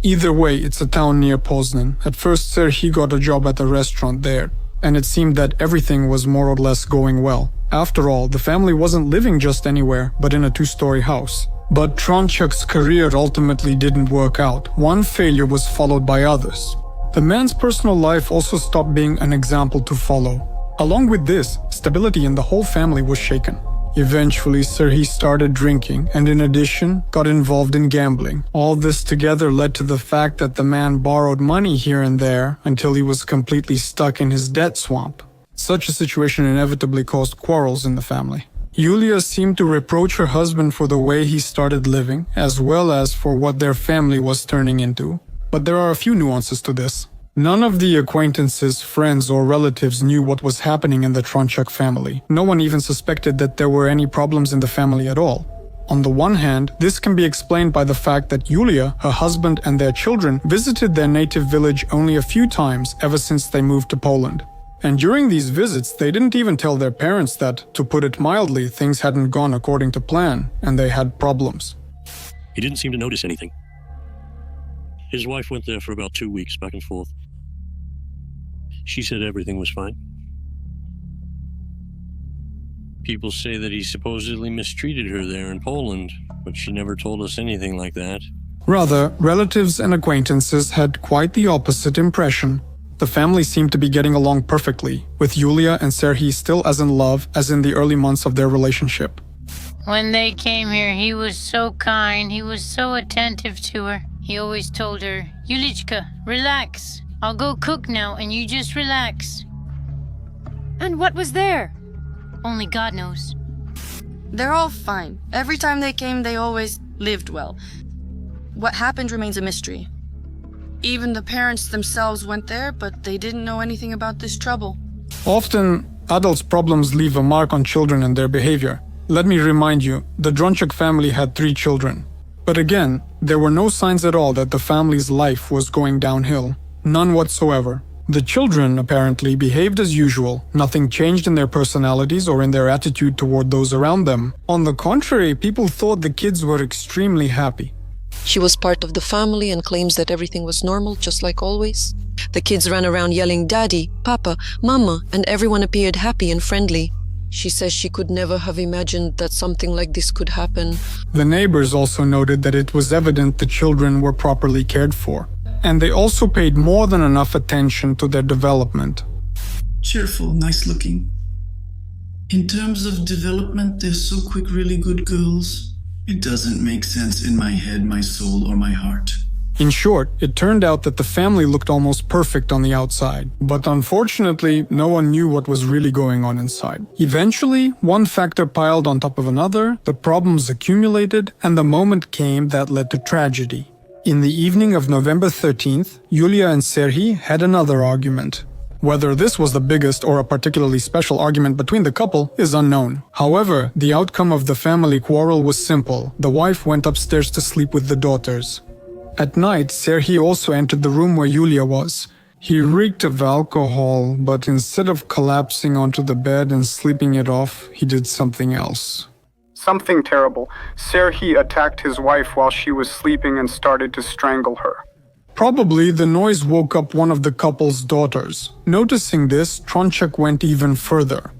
Either way, it's a town near Poznan. At first, Serhiy got a job at a restaurant there, and it seemed that everything was more or less going well. After all, the family wasn't living just anywhere, but in a 2-story house. But Trączuk's career ultimately didn't work out. One failure was followed by others. The man's personal life also stopped being an example to follow. Along with this, stability in the whole family was shaken. Eventually, Serhiy started drinking and in addition, got involved in gambling. All this together led to the fact that the man borrowed money here and there until he was completely stuck in his debt swamp. Such a situation inevitably caused quarrels in the family. Yulia seemed to reproach her husband for the way he started living, as well as for what their family was turning into. But there are a few nuances to this. None of the acquaintances, friends, or relatives knew what was happening in the Trączuk family. No one even suspected that there were any problems in the family at all. On the one hand, this can be explained by the fact that Yulia, her husband, and their children visited their native village only a few times ever since they moved to Poland. And during these visits, they didn't even tell their parents that, to put it mildly, things hadn't gone according to plan, and they had problems. He didn't seem to notice anything. His wife went there for about 2 weeks, back and forth. She said everything was fine. People say that he supposedly mistreated her there in Poland, but she never told us anything like that. Rather, relatives and acquaintances had quite the opposite impression. The family seemed to be getting along perfectly, with Yulia and Serhiy still as in love as in the early months of their relationship. When they came here, he was so kind, he was so attentive to her. He always told her, "Yulichka, relax. I'll go cook now and you just relax." And what was there? Only God knows. They're all fine. Every time they came, they always lived well. What happened remains a mystery. Even the parents themselves went there, but they didn't know anything about this trouble. Often, adults' problems leave a mark on children and their behavior. Let me remind you, the Trączuk family had 3 children. But again, there were no signs at all that the family's life was going downhill. None whatsoever. The children, apparently, behaved as usual. Nothing changed in their personalities or in their attitude toward those around them. On the contrary, people thought the kids were extremely happy. She was part of the family and claims that everything was normal, just like always. The kids ran around yelling Daddy, Papa, Mama, and everyone appeared happy and friendly. She says she could never have imagined that something like this could happen. The neighbors also noted that it was evident the children were properly cared for. And they also paid more than enough attention to their development. Cheerful, nice looking. In terms of development, they're so quick, really good girls. It doesn't make sense in my head, my soul, or my heart. In short, it turned out that the family looked almost perfect on the outside. But unfortunately, no one knew what was really going on inside. Eventually, one factor piled on top of another, the problems accumulated, and the moment came that led to tragedy. In the evening of November 13th, Yulia and Serhiy had another argument. Whether this was the biggest or a particularly special argument between the couple is unknown. However, the outcome of the family quarrel was simple. The wife went upstairs to sleep with the daughters. At night, Serhiy also entered the room where Yulia was. He reeked of alcohol, but instead of collapsing onto the bed and sleeping it off, he did something else. Something terrible. Serhiy attacked his wife while she was sleeping and started to strangle her. Probably the noise woke up one of the couple's daughters. Noticing this, Trączuk went even further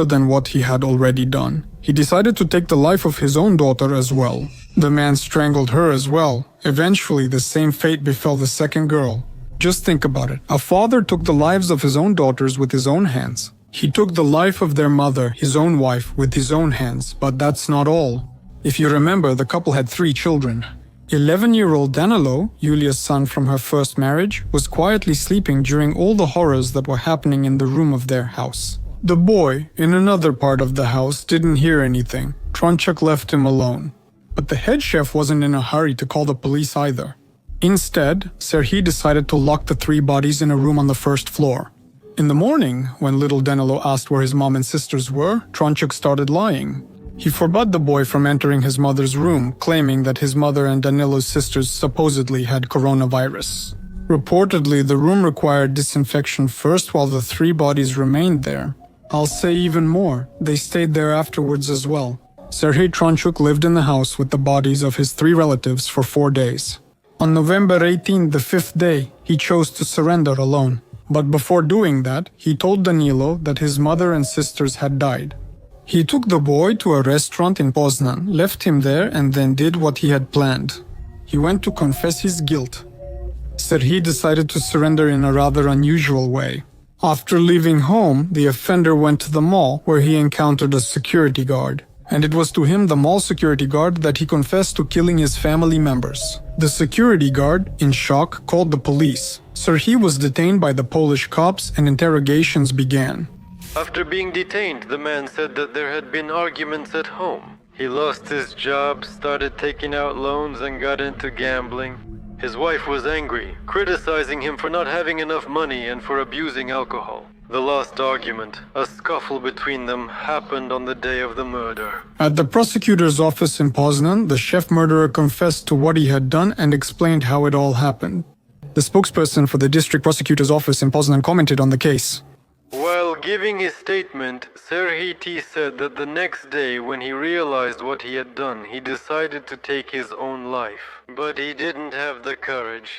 than what he had already done. he decided to take the life of his own daughter as well. The man strangled her as well. Eventually, the same fate befell the second girl. Just think about it. A father took the lives of his own daughters with his own hands. He took the life of their mother, his own wife, with his own hands. But that's not all. If you remember, the couple had 3 children. 11-year-old Danilo, Yulia's son from her first marriage, was quietly sleeping during all the horrors that were happening in the room of their house. The boy, in another part of the house, didn't hear anything. Tronchuk left him alone. But the head chef wasn't in a hurry to call the police either. Instead, Serhiy decided to lock the 3 bodies in a room on the first floor. In the morning, when little Danilo asked where his mom and sisters were, Tronchuk started lying. He forbade the boy from entering his mother's room, claiming that his mother and Danilo's sisters supposedly had coronavirus. Reportedly, the room required disinfection first while the 3 bodies remained there. I'll say even more, they stayed there afterwards as well. Serhiy Tronchuk lived in the house with the bodies of his 3 relatives for 4 days. On November 18, the 5th day, he chose to surrender alone. But before doing that, he told Danilo that his mother and sisters had died. He took the boy to a restaurant in Poznan, left him there, and then did what he had planned. He went to confess his guilt. Serhiy decided to surrender in a rather unusual way. After leaving home, the offender went to the mall, where he encountered a security guard. And it was to him, the mall security guard, that he confessed to killing his family members. The security guard, in shock, called the police. Serhiy was detained by the Polish cops and interrogations began. After being detained, the man said that there had been arguments at home. He lost his job, started taking out loans, and got into gambling. His wife was angry, criticizing him for not having enough money and for abusing alcohol. The last argument, a scuffle between them, happened on the day of the murder. At the prosecutor's office in Poznan, the chef murderer confessed to what he had done and explained how it all happened. The spokesperson for the district prosecutor's office in Poznan commented on the case. While giving his statement, Serhiy T said that the next day, when he realized what he had done, he decided to take his own life. But he didn't have the courage.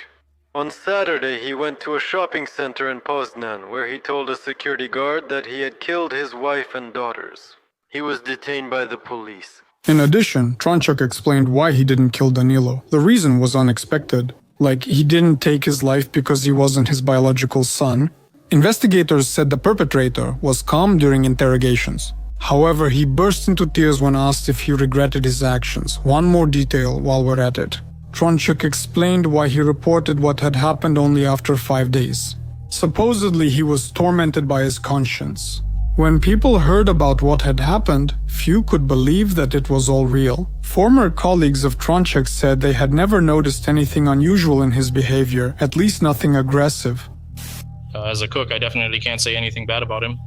On Saturday, he went to a shopping center in Poznan, where he told a security guard that he had killed his wife and daughters. He was detained by the police. In addition, Tronchuk explained why he didn't kill Danilo. The reason was unexpected. Like, he didn't take his life because he wasn't his biological son. Investigators said the perpetrator was calm during interrogations. However, he burst into tears when asked if he regretted his actions. One more detail while we're at it. Tronchuk explained why he reported what had happened only after 5 days. Supposedly, he was tormented by his conscience. When people heard about what had happened, few could believe that it was all real. Former colleagues of Tronchuk said they had never noticed anything unusual in his behavior, at least nothing aggressive. As a cook, I definitely can't say anything bad about him.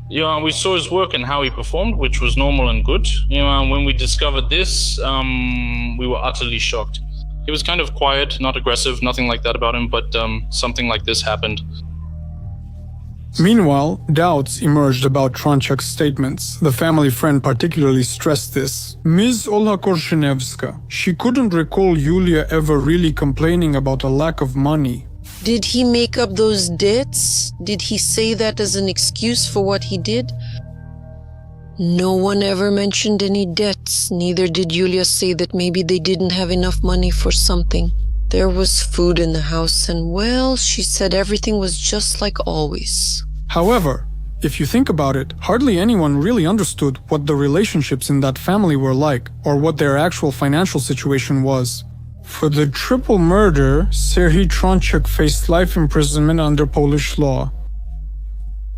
We saw his work and how he performed, which was normal and good. When we discovered this, we were utterly shocked. He was kind of quiet, not aggressive, nothing like that about him, but something like this happened. Meanwhile, doubts emerged about Tronchuk's statements. The family friend particularly stressed this. Ms. Olha Korshenevska, she couldn't recall Yulia ever really complaining about a lack of money. Did he make up those debts? Did he say that as an excuse for what he did? No one ever mentioned any debts. Neither did Yulia say that maybe they didn't have enough money for something. There was food in the house and, well, she said everything was just like always. However, if you think about it, hardly anyone really understood what the relationships in that family were like, or what their actual financial situation was. For the triple murder, Serhiy Tronchuk faced life imprisonment under Polish law.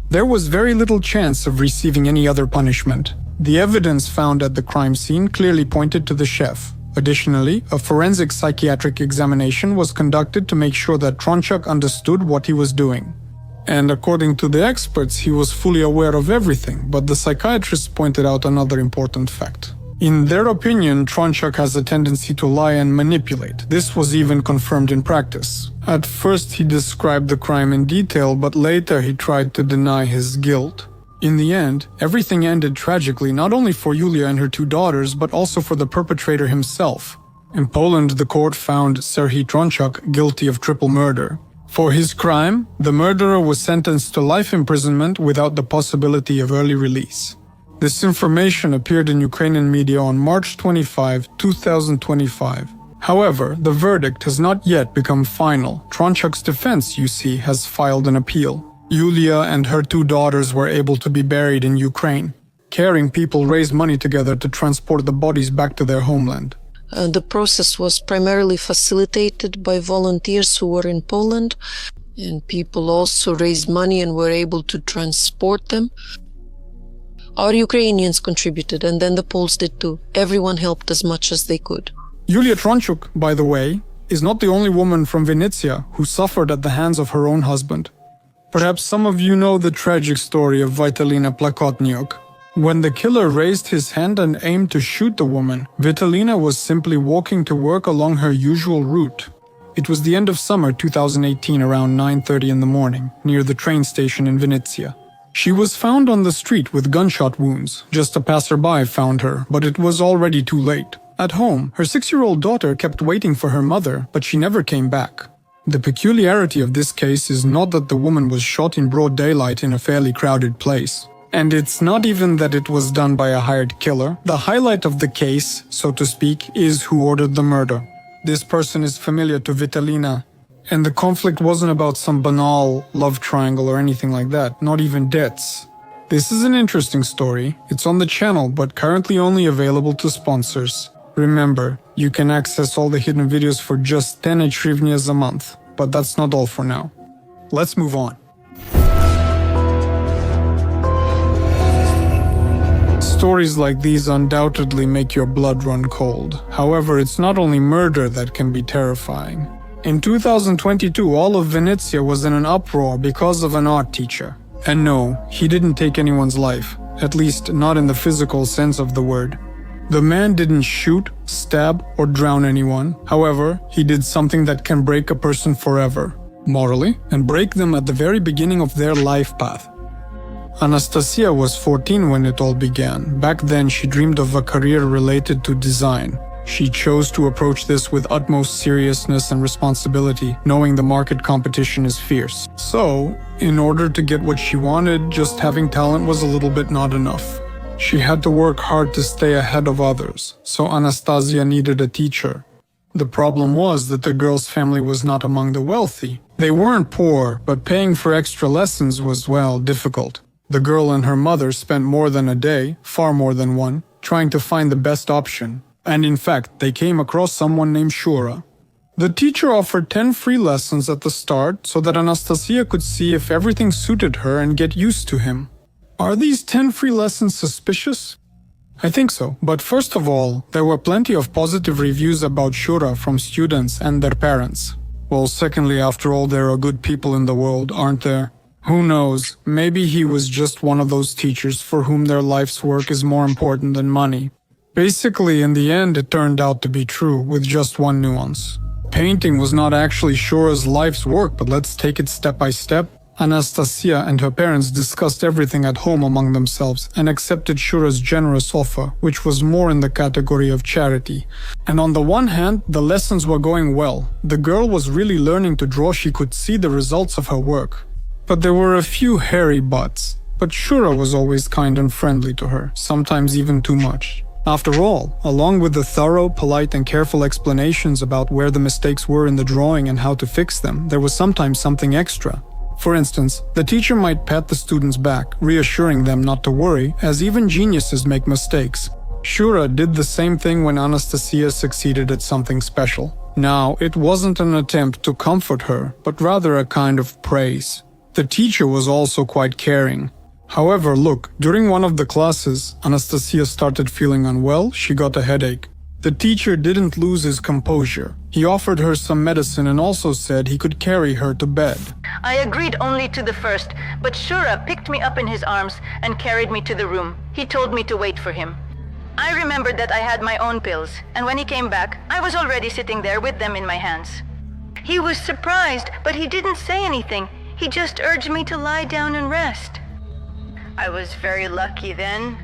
There was very little chance of receiving any other punishment. The evidence found at the crime scene clearly pointed to the chef. Additionally, a forensic psychiatric examination was conducted to make sure that Tronchuk understood what he was doing. And according to the experts, he was fully aware of everything, but the psychiatrists pointed out another important fact. In their opinion, Tronchuk has a tendency to lie and manipulate. This was even confirmed in practice. At first he described the crime in detail, but later he tried to deny his guilt. In the end, everything ended tragically not only for Yulia and her 2 daughters, but also for the perpetrator himself. In Poland, the court found Serhiy Tronchuk guilty of triple murder. For his crime, the murderer was sentenced to life imprisonment without the possibility of early release. This information appeared in Ukrainian media on March 25, 2025. However, the verdict has not yet become final. Datsiuk's defense, you see, has filed an appeal. Yulia and her 2 daughters were able to be buried in Ukraine. Caring people raised money together to transport the bodies back to their homeland. The process was primarily facilitated by volunteers who were in Poland, and people also raised money and were able to transport them. Our Ukrainians contributed, and then the Poles did too. Everyone helped as much as they could. Yulia Datsiuk, by the way, is not the only woman from Vinnytsia who suffered at the hands of her own husband. Perhaps some of you know the tragic story of Vitalina Plakotniuk. When the killer raised his hand and aimed to shoot the woman, Vitalina was simply walking to work along her usual route. It was the end of summer 2018 around 9:30 in the morning, near the train station in Vinnytsia. She was found on the street with gunshot wounds. Just a passerby found her, but it was already too late. At home, her 6-year-old daughter kept waiting for her mother, but she never came back. The peculiarity of this case is not that the woman was shot in broad daylight in a fairly crowded place. And it's not even that it was done by a hired killer. The highlight of the case, so to speak, is who ordered the murder. This person is familiar to Vitalina, and the conflict wasn't about some banal love triangle or anything like that, not even debts. This is an interesting story. It's on the channel, but currently only available to sponsors. Remember, you can access all the hidden videos for just 10 hryvnias a month, but that's not all for now. Let's move on. Stories like these undoubtedly make your blood run cold. However, it's not only murder that can be terrifying. In 2022, all of Vinnytsia was in an uproar because of an art teacher. And no, he didn't take anyone's life, at least not in the physical sense of the word. The man didn't shoot, stab, or drown anyone. However, he did something that can break a person forever, morally, and break them at the very beginning of their life path. Anastasia was 14 when it all began. Back then, she dreamed of a career related to design. She chose to approach this with utmost seriousness and responsibility, knowing the market competition is fierce. So, in order to get what she wanted, just having talent was a little bit not enough. She had to work hard to stay ahead of others, so Anastasia needed a teacher. The problem was that the girl's family was not among the wealthy. They weren't poor, but paying for extra lessons was, well, difficult. The girl and her mother spent more than a day, far more than one, trying to find the best option. And in fact, they came across someone named Shura. The teacher offered 10 free lessons at the start so that Anastasia could see if everything suited her and get used to him. Are these 10 free lessons suspicious? I think so, but first of all, there were plenty of positive reviews about Shura from students and their parents. Well, secondly, after all, there are good people in the world, aren't there? Who knows, maybe he was just one of those teachers for whom their life's work is more important than money. Basically, in the end, it turned out to be true, with just one nuance. Painting was not actually Shura's life's work, but let's take it step by step. Anastasia and her parents discussed everything at home among themselves and accepted Shura's generous offer, which was more in the category of charity. And on the one hand, the lessons were going well. The girl was really learning to draw. She could see the results of her work. But there were a few hairy buts. But Shura was always kind and friendly to her, sometimes even too much. After all, along with the thorough, polite and careful explanations about where the mistakes were in the drawing and how to fix them, there was sometimes something extra. For instance, the teacher might pat the students back, reassuring them not to worry, as even geniuses make mistakes. Shura did the same thing when Anastasia succeeded at something special. Now, it wasn't an attempt to comfort her, but rather a kind of praise. The teacher was also quite caring. However, look, during one of the classes, Anastasia started feeling unwell. She got a headache. The teacher didn't lose his composure. He offered her some medicine and also said he could carry her to bed. I agreed only to the first, but Shura picked me up in his arms and carried me to the room. He told me to wait for him. I remembered that I had my own pills, and when he came back, I was already sitting there with them in my hands. He was surprised, but he didn't say anything. He just urged me to lie down and rest. I was very lucky then.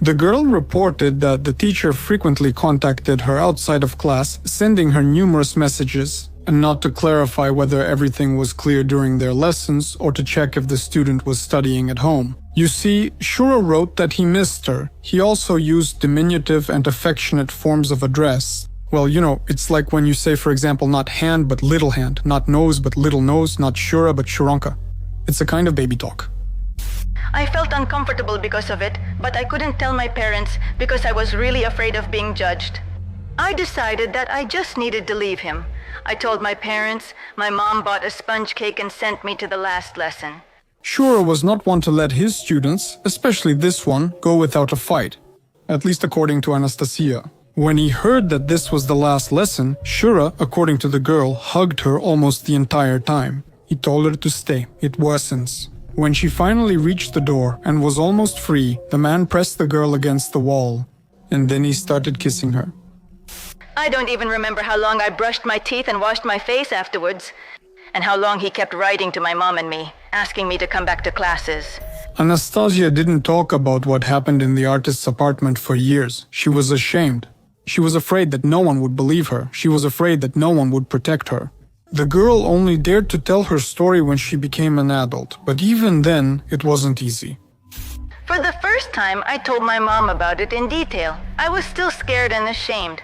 The girl reported that the teacher frequently contacted her outside of class, sending her numerous messages, and not to clarify whether everything was clear during their lessons or to check if the student was studying at home. You see, Shura wrote that he missed her. He also used diminutive and affectionate forms of address. Well, you know, it's like when you say, for example, not hand but little hand, not nose but little nose, not Shura but Shuranka. It's a kind of baby talk. I felt uncomfortable because of it, but I couldn't tell my parents because I was really afraid of being judged. I decided that I just needed to leave him. I told my parents, my mom bought a sponge cake and sent me to the last lesson. Shura was not one to let his students, especially this one, go without a fight. At least according to Anastasia. When he heard that this was the last lesson, Shura, according to the girl, hugged her almost the entire time. He told her to stay. It worsens. When she finally reached the door and was almost free, the man pressed the girl against the wall. And then he started kissing her. I don't even remember how long I brushed my teeth and washed my face afterwards. And how long he kept writing to my mom and me, asking me to come back to classes. Anastasia didn't talk about what happened in the artist's apartment for years. She was ashamed. She was afraid that no one would believe her. She was afraid that no one would protect her. The girl only dared to tell her story when she became an adult, but even then, it wasn't easy. For the first time, I told my mom about it in detail. I was still scared and ashamed.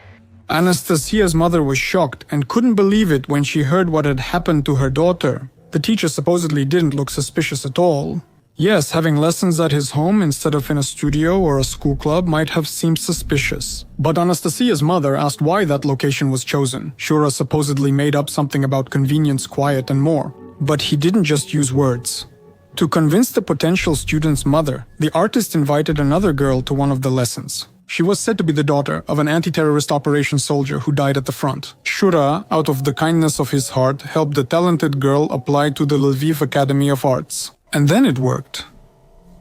Anastasia's mother was shocked and couldn't believe it when she heard what had happened to her daughter. The teacher supposedly didn't look suspicious at all. Yes, having lessons at his home instead of in a studio or a school club might have seemed suspicious. But Anastasia's mother asked why that location was chosen. Shura supposedly made up something about convenience, quiet, and more. But he didn't just use words. To convince the potential student's mother, the artist invited another girl to one of the lessons. She was said to be the daughter of an anti-terrorist operation soldier who died at the front. Shura, out of the kindness of his heart, helped the talented girl apply to the Lviv Academy of Arts. And then it worked.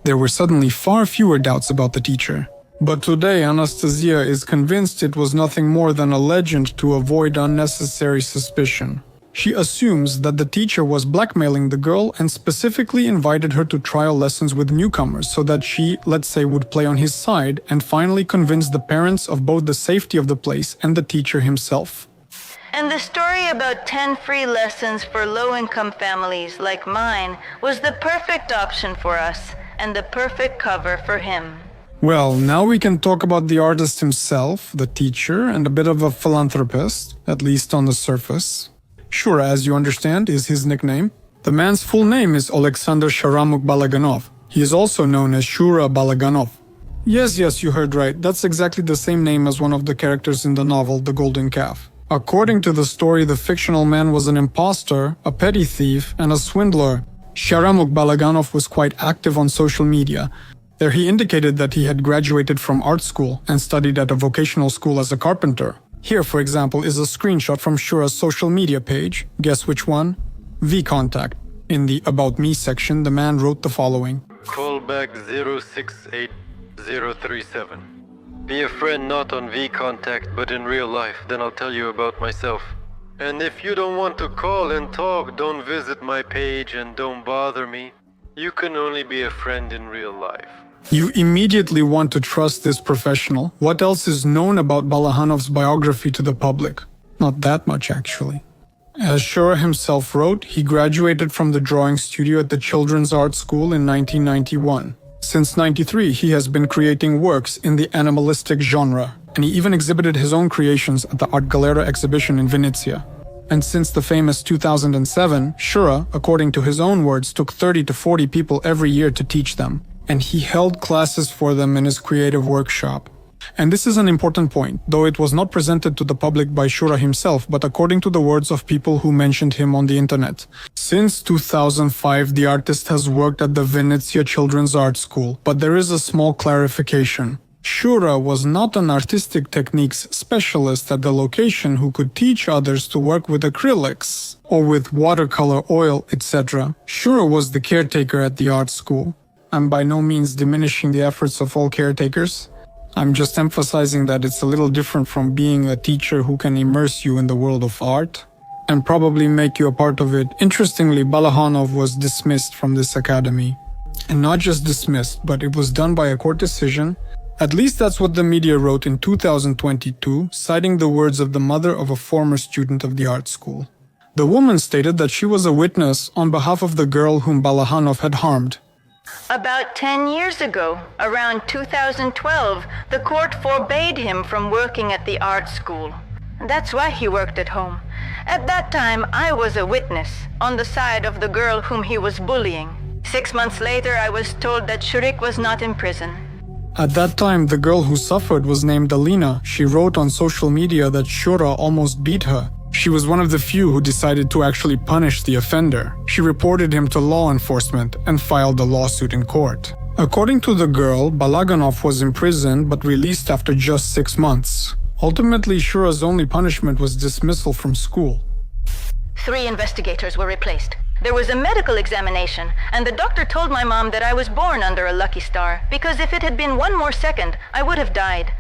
There were suddenly far fewer doubts about the teacher. But today Anastasia is convinced it was nothing more than a legend to avoid unnecessary suspicion. She assumes that the teacher was blackmailing the girl and specifically invited her to trial lessons with newcomers so that she, let's say, would play on his side and finally convince the parents of both the safety of the place and the teacher himself. And the story about 10 free lessons for low-income families like mine was the perfect option for us and the perfect cover for him. Well, now we can talk about the artist himself, the teacher, and a bit of a philanthropist, at least on the surface. Shura, as you understand, is his nickname. The man's full name is Alexander Sharamuk Balaganov. He is also known as Shura Balaganov. Yes, you heard right. That's exactly the same name as one of the characters in the novel, The Golden Calf. According to the story, the fictional man was an imposter, a petty thief, and a swindler. Sharamuk Balaganov was quite active on social media. There he indicated that he had graduated from art school and studied at a vocational school as a carpenter. Here, for example, is a screenshot from Shura's social media page. Guess which one? VContact. In the About Me section, the man wrote the following. Callback 068037. Be a friend not on VContact but in real life, then I'll tell you about myself. And if you don't want to call and talk, don't visit my page and don't bother me. You can only be a friend in real life. You immediately want to trust this professional. What else is known about Balahanov's biography to the public? Not that much, actually. As Shura himself wrote, he graduated from the drawing studio at the Children's Art School in 1991. Since 1993, he has been creating works in the animalistic genre, and he even exhibited his own creations at the Art Galera exhibition in Vinnytsia. And since the famous 2007, Shura, according to his own words, took 30 to 40 people every year to teach them. And he held classes for them in his creative workshop. And this is an important point, though it was not presented to the public by Shura himself, but according to the words of people who mentioned him on the internet. Since 2005, the artist has worked at the Vinnytsia Children's Art School, but there is a small clarification. Shura was not an artistic techniques specialist at the location who could teach others to work with acrylics, or with watercolor, oil, etc. Shura was the caretaker at the art school. I'm by no means diminishing the efforts of all caretakers. I'm just emphasizing that it's a little different from being a teacher who can immerse you in the world of art and probably make you a part of it. Interestingly, Balahanov was dismissed from this academy. And not just dismissed, but it was done by a court decision. At least that's what the media wrote in 2022, citing the words of the mother of a former student of the art school. The woman stated that she was a witness on behalf of the girl whom Balahanov had harmed. About 10 years ago, around 2012, the court forbade him from working at the art school. That's why he worked at home. At that time, I was a witness, on the side of the girl whom he was bullying. 6 months later, I was told that Shurik was not in prison. At that time, the girl who suffered was named Olena. She wrote on social media that Shura almost beat her. She was one of the few who decided to actually punish the offender. She reported him to law enforcement and filed a lawsuit in court. According to the girl, Balaganov was imprisoned but released after just 6 months. Ultimately, Shura's only punishment was dismissal from school. 3 investigators were replaced. There was a medical examination, and the doctor told my mom that I was born under a lucky star, because if it had been 1 more second, I would have died.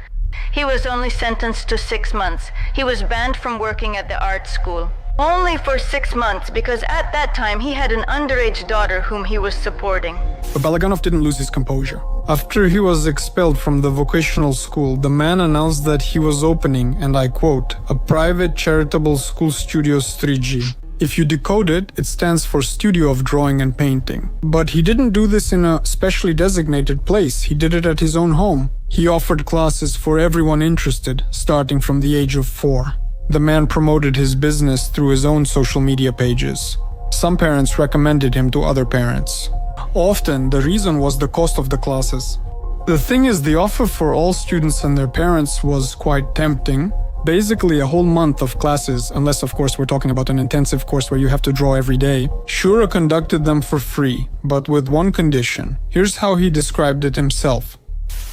He was only sentenced to 6 months. He was banned from working at the art school. Only for 6 months, because at that time he had an underage daughter whom he was supporting. But Balaganov didn't lose his composure. After he was expelled from the vocational school, the man announced that he was opening, and I quote, a private charitable school studio 3G. If you decode it, it stands for Studio of Drawing and Painting. But he didn't do this in a specially designated place. He did it at his own home. He offered classes for everyone interested, starting from the age of 4. The man promoted his business through his own social media pages. Some parents recommended him to other parents. Often, the reason was the cost of the classes. The thing is, the offer for all students and their parents was quite tempting. Basically a whole month of classes, unless of course we're talking about an intensive course where you have to draw every day. Shura conducted them for free, but with one condition. Here's how he described it himself.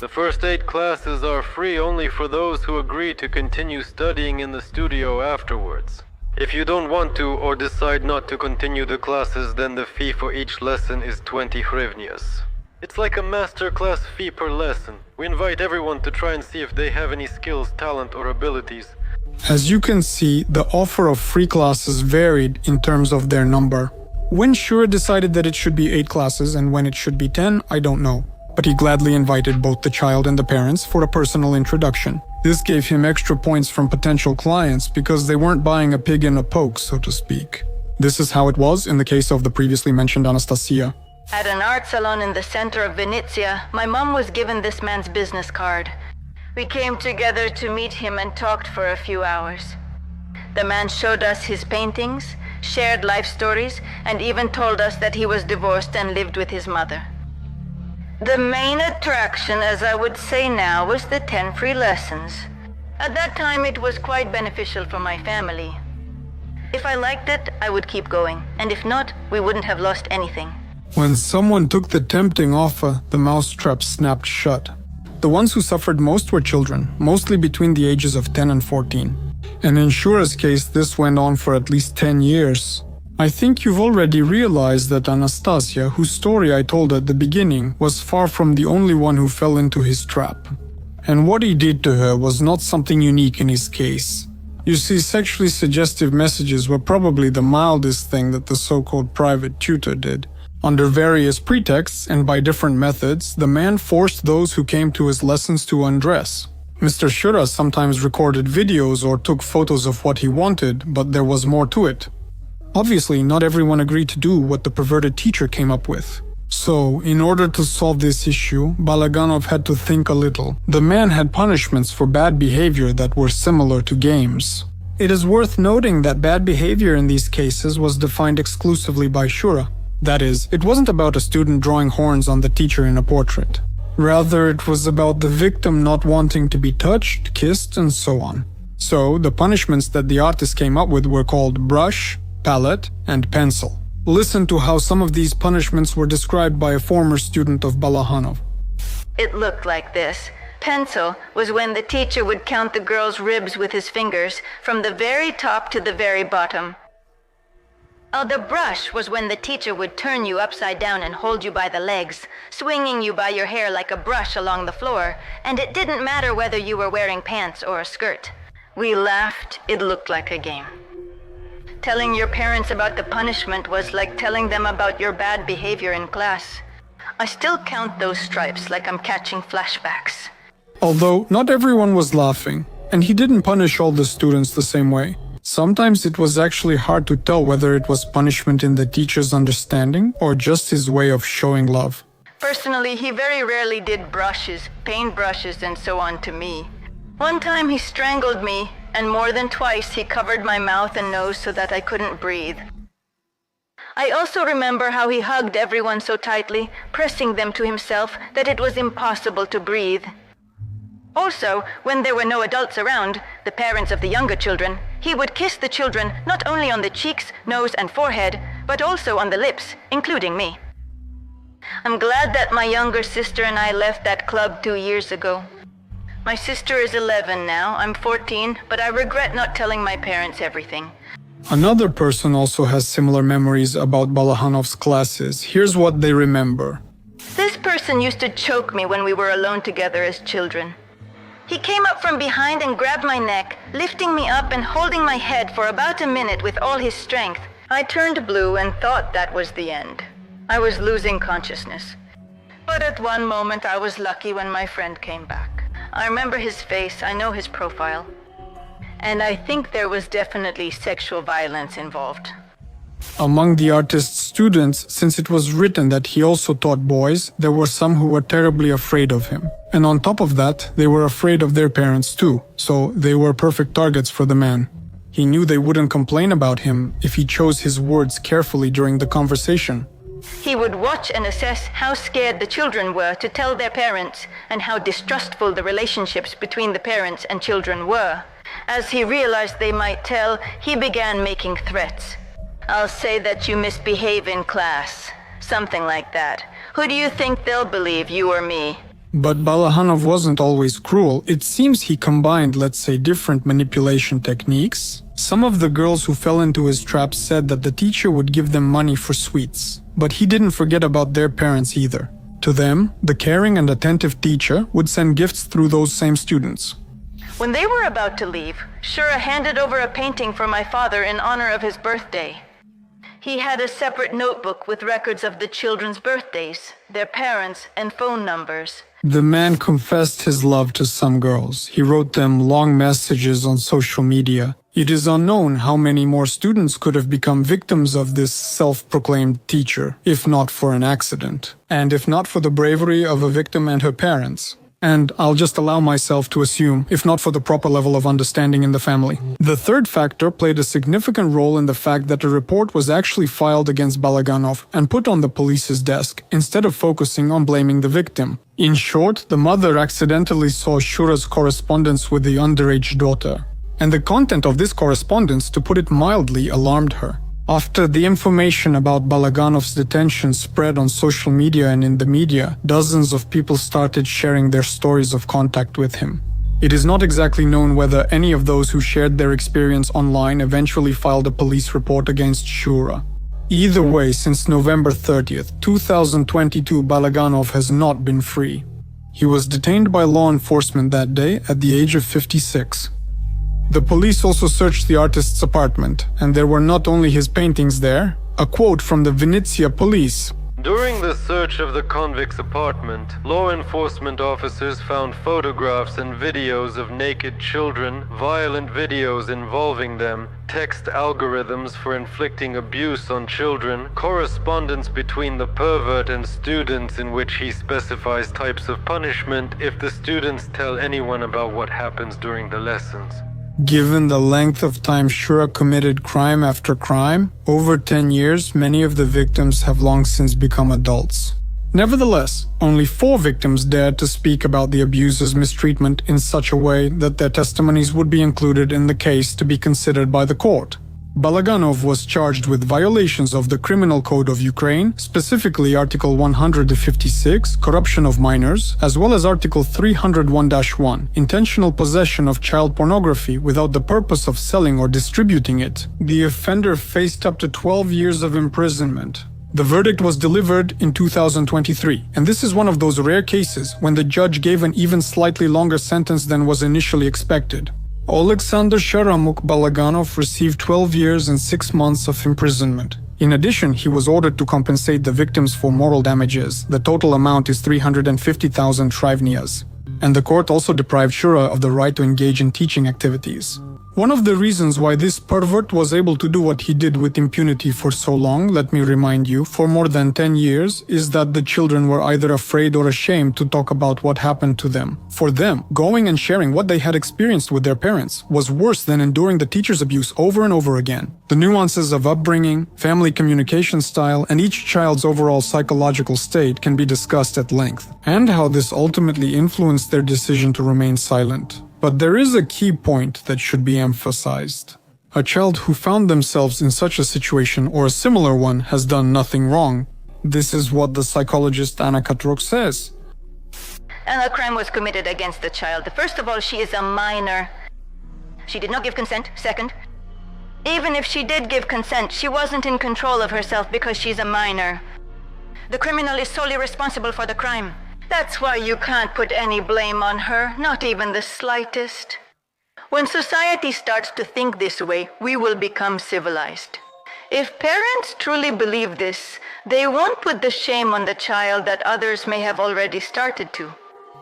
The first 8 classes are free only for those who agree to continue studying in the studio afterwards. If you don't want to or decide not to continue the classes, then the fee for each lesson is 20 hryvnias. It's like a masterclass fee per lesson. We invite everyone to try and see if they have any skills, talent, or abilities. As you can see, the offer of free classes varied in terms of their number. When Shura decided that it should be 8 classes and when it should be 10, I don't know. But he gladly invited both the child and the parents for a personal introduction. This gave him extra points from potential clients because they weren't buying a pig in a poke, so to speak. This is how it was in the case of the previously mentioned Anastasia. At an art salon in the center of Vinnytsia, my mom was given this man's business card. We came together to meet him and talked for a few hours. The man showed us his paintings, shared life stories, and even told us that he was divorced and lived with his mother. The main attraction, as I would say now, was the 10 free lessons. At that time, it was quite beneficial for my family. If I liked it, I would keep going, and if not, we wouldn't have lost anything. When someone took the tempting offer, the mousetrap snapped shut. The ones who suffered most were children, mostly between the ages of 10 and 14. And in Shura's case, this went on for at least 10 years. I think you've already realized that Anastasia, whose story I told at the beginning, was far from the only one who fell into his trap. And what he did to her was not something unique in his case. You see, sexually suggestive messages were probably the mildest thing that the so-called private tutor did. Under various pretexts and by different methods, the man forced those who came to his lessons to undress. Mr. Shura sometimes recorded videos or took photos of what he wanted, but there was more to it. Obviously, not everyone agreed to do what the perverted teacher came up with. So, in order to solve this issue, Balaganov had to think a little. The man had punishments for bad behavior that were similar to games. It is worth noting that bad behavior in these cases was defined exclusively by Shura. That is, it wasn't about a student drawing horns on the teacher in a portrait. Rather, it was about the victim not wanting to be touched, kissed, and so on. So, the punishments that the artist came up with were called brush, palette, and pencil. Listen to how some of these punishments were described by a former student of Balahanov. It looked like this. Pencil was when the teacher would count the girl's ribs with his fingers from the very top to the very bottom. The brush was when the teacher would turn you upside down and hold you by the legs, swinging you by your hair like a brush along the floor, and it didn't matter whether you were wearing pants or a skirt. We laughed. It looked like a game. Telling your parents about the punishment was like telling them about your bad behavior in class. I still count those stripes like I'm catching flashbacks. Although not everyone was laughing, and he didn't punish all the students the same way. Sometimes it was actually hard to tell whether it was punishment in the teacher's understanding or just his way of showing love. Personally, he very rarely did brushes, paintbrushes, and so on to me. One time he strangled me, and more than twice he covered my mouth and nose so that I couldn't breathe. I also remember how he hugged everyone so tightly, pressing them to himself, that it was impossible to breathe. Also, when there were no adults around, the parents of the younger children, he would kiss the children not only on the cheeks, nose, and forehead, but also on the lips, including me. I'm glad that my younger sister and I left that club 2 years ago. My sister is 11 now, I'm 14, but I regret not telling my parents everything. Another person also has similar memories about Balaganov's classes. Here's what they remember. This person used to choke me when we were alone together as children. He came up from behind and grabbed my neck, lifting me up and holding my head for about a minute with all his strength. I turned blue and thought that was the end. I was losing consciousness. But at one moment I was lucky when my friend came back. I remember his face, I know his profile. And I think there was definitely sexual violence involved. Among the artist's students, since it was written that he also taught boys, there were some who were terribly afraid of him. And on top of that, they were afraid of their parents too, so they were perfect targets for the man. He knew they wouldn't complain about him if he chose his words carefully during the conversation. He would watch and assess how scared the children were to tell their parents and how distrustful the relationships between the parents and children were. As he realized they might tell, he began making threats. I'll say that you misbehave in class. Something like that. Who do you think they'll believe, you or me? But Balaganov wasn't always cruel. It seems he combined, let's say, different manipulation techniques. Some of the girls who fell into his trap said that the teacher would give them money for sweets. But he didn't forget about their parents either. To them, the caring and attentive teacher would send gifts through those same students. When they were about to leave, Shura handed over a painting for my father in honor of his birthday. He had a separate notebook with records of the children's birthdays, their parents, and phone numbers. The man confessed his love to some girls. He wrote them long messages on social media. It is unknown how many more students could have become victims of this self-proclaimed teacher, if not for an accident, and if not for the bravery of a victim and her parents. And I'll just allow myself to assume, if not for the proper level of understanding in the family. The third factor played a significant role in the fact that a report was actually filed against Balaganov and put on the police's desk, instead of focusing on blaming the victim. In short, the mother accidentally saw Shura's correspondence with the underage daughter. And the content of this correspondence, to put it mildly, alarmed her. After the information about Balaganov's detention spread on social media and in the media, dozens of people started sharing their stories of contact with him. It is not exactly known whether any of those who shared their experience online eventually filed a police report against Shura. Either way, since November 30th, 2022, Balaganov has not been free. He was detained by law enforcement that day at the age of 56. The police also searched the artist's apartment, and there were not only his paintings there. A quote from the Vinnytsia police. During the search of the convict's apartment, law enforcement officers found photographs and videos of naked children, violent videos involving them, text algorithms for inflicting abuse on children, correspondence between the pervert and students in which he specifies types of punishment if the students tell anyone about what happens during the lessons. Given the length of time Shura committed crime after crime, over 10 years, many of the victims have long since become adults. Nevertheless, only 4 victims dared to speak about the abuser's mistreatment in such a way that their testimonies would be included in the case to be considered by the court. Balaganov was charged with violations of the Criminal Code of Ukraine, specifically Article 156, corruption of minors, as well as Article 301-1, intentional possession of child pornography without the purpose of selling or distributing it. The offender faced up to 12 years of imprisonment. The verdict was delivered in 2023, and this is one of those rare cases when the judge gave an even slightly longer sentence than was initially expected. Alexander Sharamuk Balaganov received 12 years and 6 months of imprisonment. In addition, he was ordered to compensate the victims for moral damages. The total amount is 350,000 hryvnias. and the court also deprived Shura of the right to engage in teaching activities. One of the reasons why this pervert was able to do what he did with impunity for so long, let me remind you, for more than 10 years, is that the children were either afraid or ashamed to talk about what happened to them. For them, going and sharing what they had experienced with their parents was worse than enduring the teacher's abuse over and over again. The nuances of upbringing, family communication style, and each child's overall psychological state can be discussed at length, and how this ultimately influenced their decision to remain silent. But there is a key point that should be emphasized. A child who found themselves in such a situation or a similar one has done nothing wrong. This is what the psychologist Anatoliy says. And a crime was committed against the child. First of all, she is a minor. She did not give consent. Second, even if she did give consent, she wasn't in control of herself because she's a minor. The criminal is solely responsible for the crime. That's why you can't put any blame on her, not even the slightest. When society starts to think this way, we will become civilized. If parents truly believe this, they won't put the shame on the child that others may have already started to.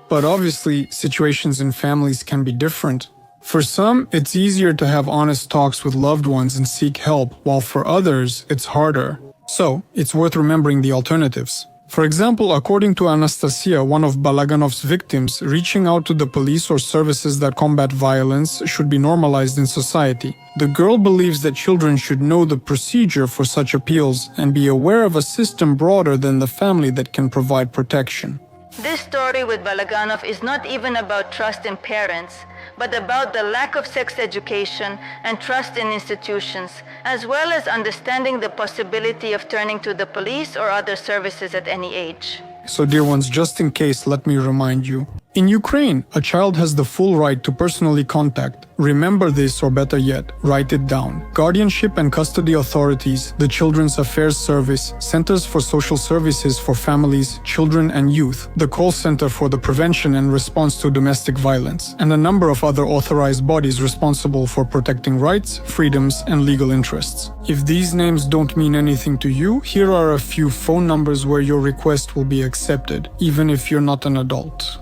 But obviously, situations in families can be different. For some, it's easier to have honest talks with loved ones and seek help, while for others, it's harder. So, it's worth remembering the alternatives. For example, according to Anastasia, one of Balaganov's victims, reaching out to the police or services that combat violence should be normalized in society. The girl believes that children should know the procedure for such appeals and be aware of a system broader than the family that can provide protection. This story with Balaganov is not even about trust in parents, but about the lack of sex education and trust in institutions, as well as understanding the possibility of turning to the police or other services at any age. So dear ones, just in case, let me remind you. In Ukraine, a child has the full right to personally contact. Remember this, or better yet, write it down. Guardianship and custody authorities, the Children's Affairs Service, Centers for Social Services for Families, Children and Youth, the Call Center for the Prevention and Response to Domestic Violence, and a number of other authorized bodies responsible for protecting rights, freedoms, and legal interests. If these names don't mean anything to you, here are a few phone numbers where your request will be accepted, even if you're not an adult.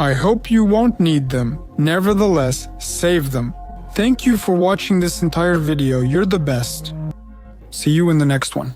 I hope you won't need them. Nevertheless, save them. Thank you for watching this entire video. You're the best. See you in the next one.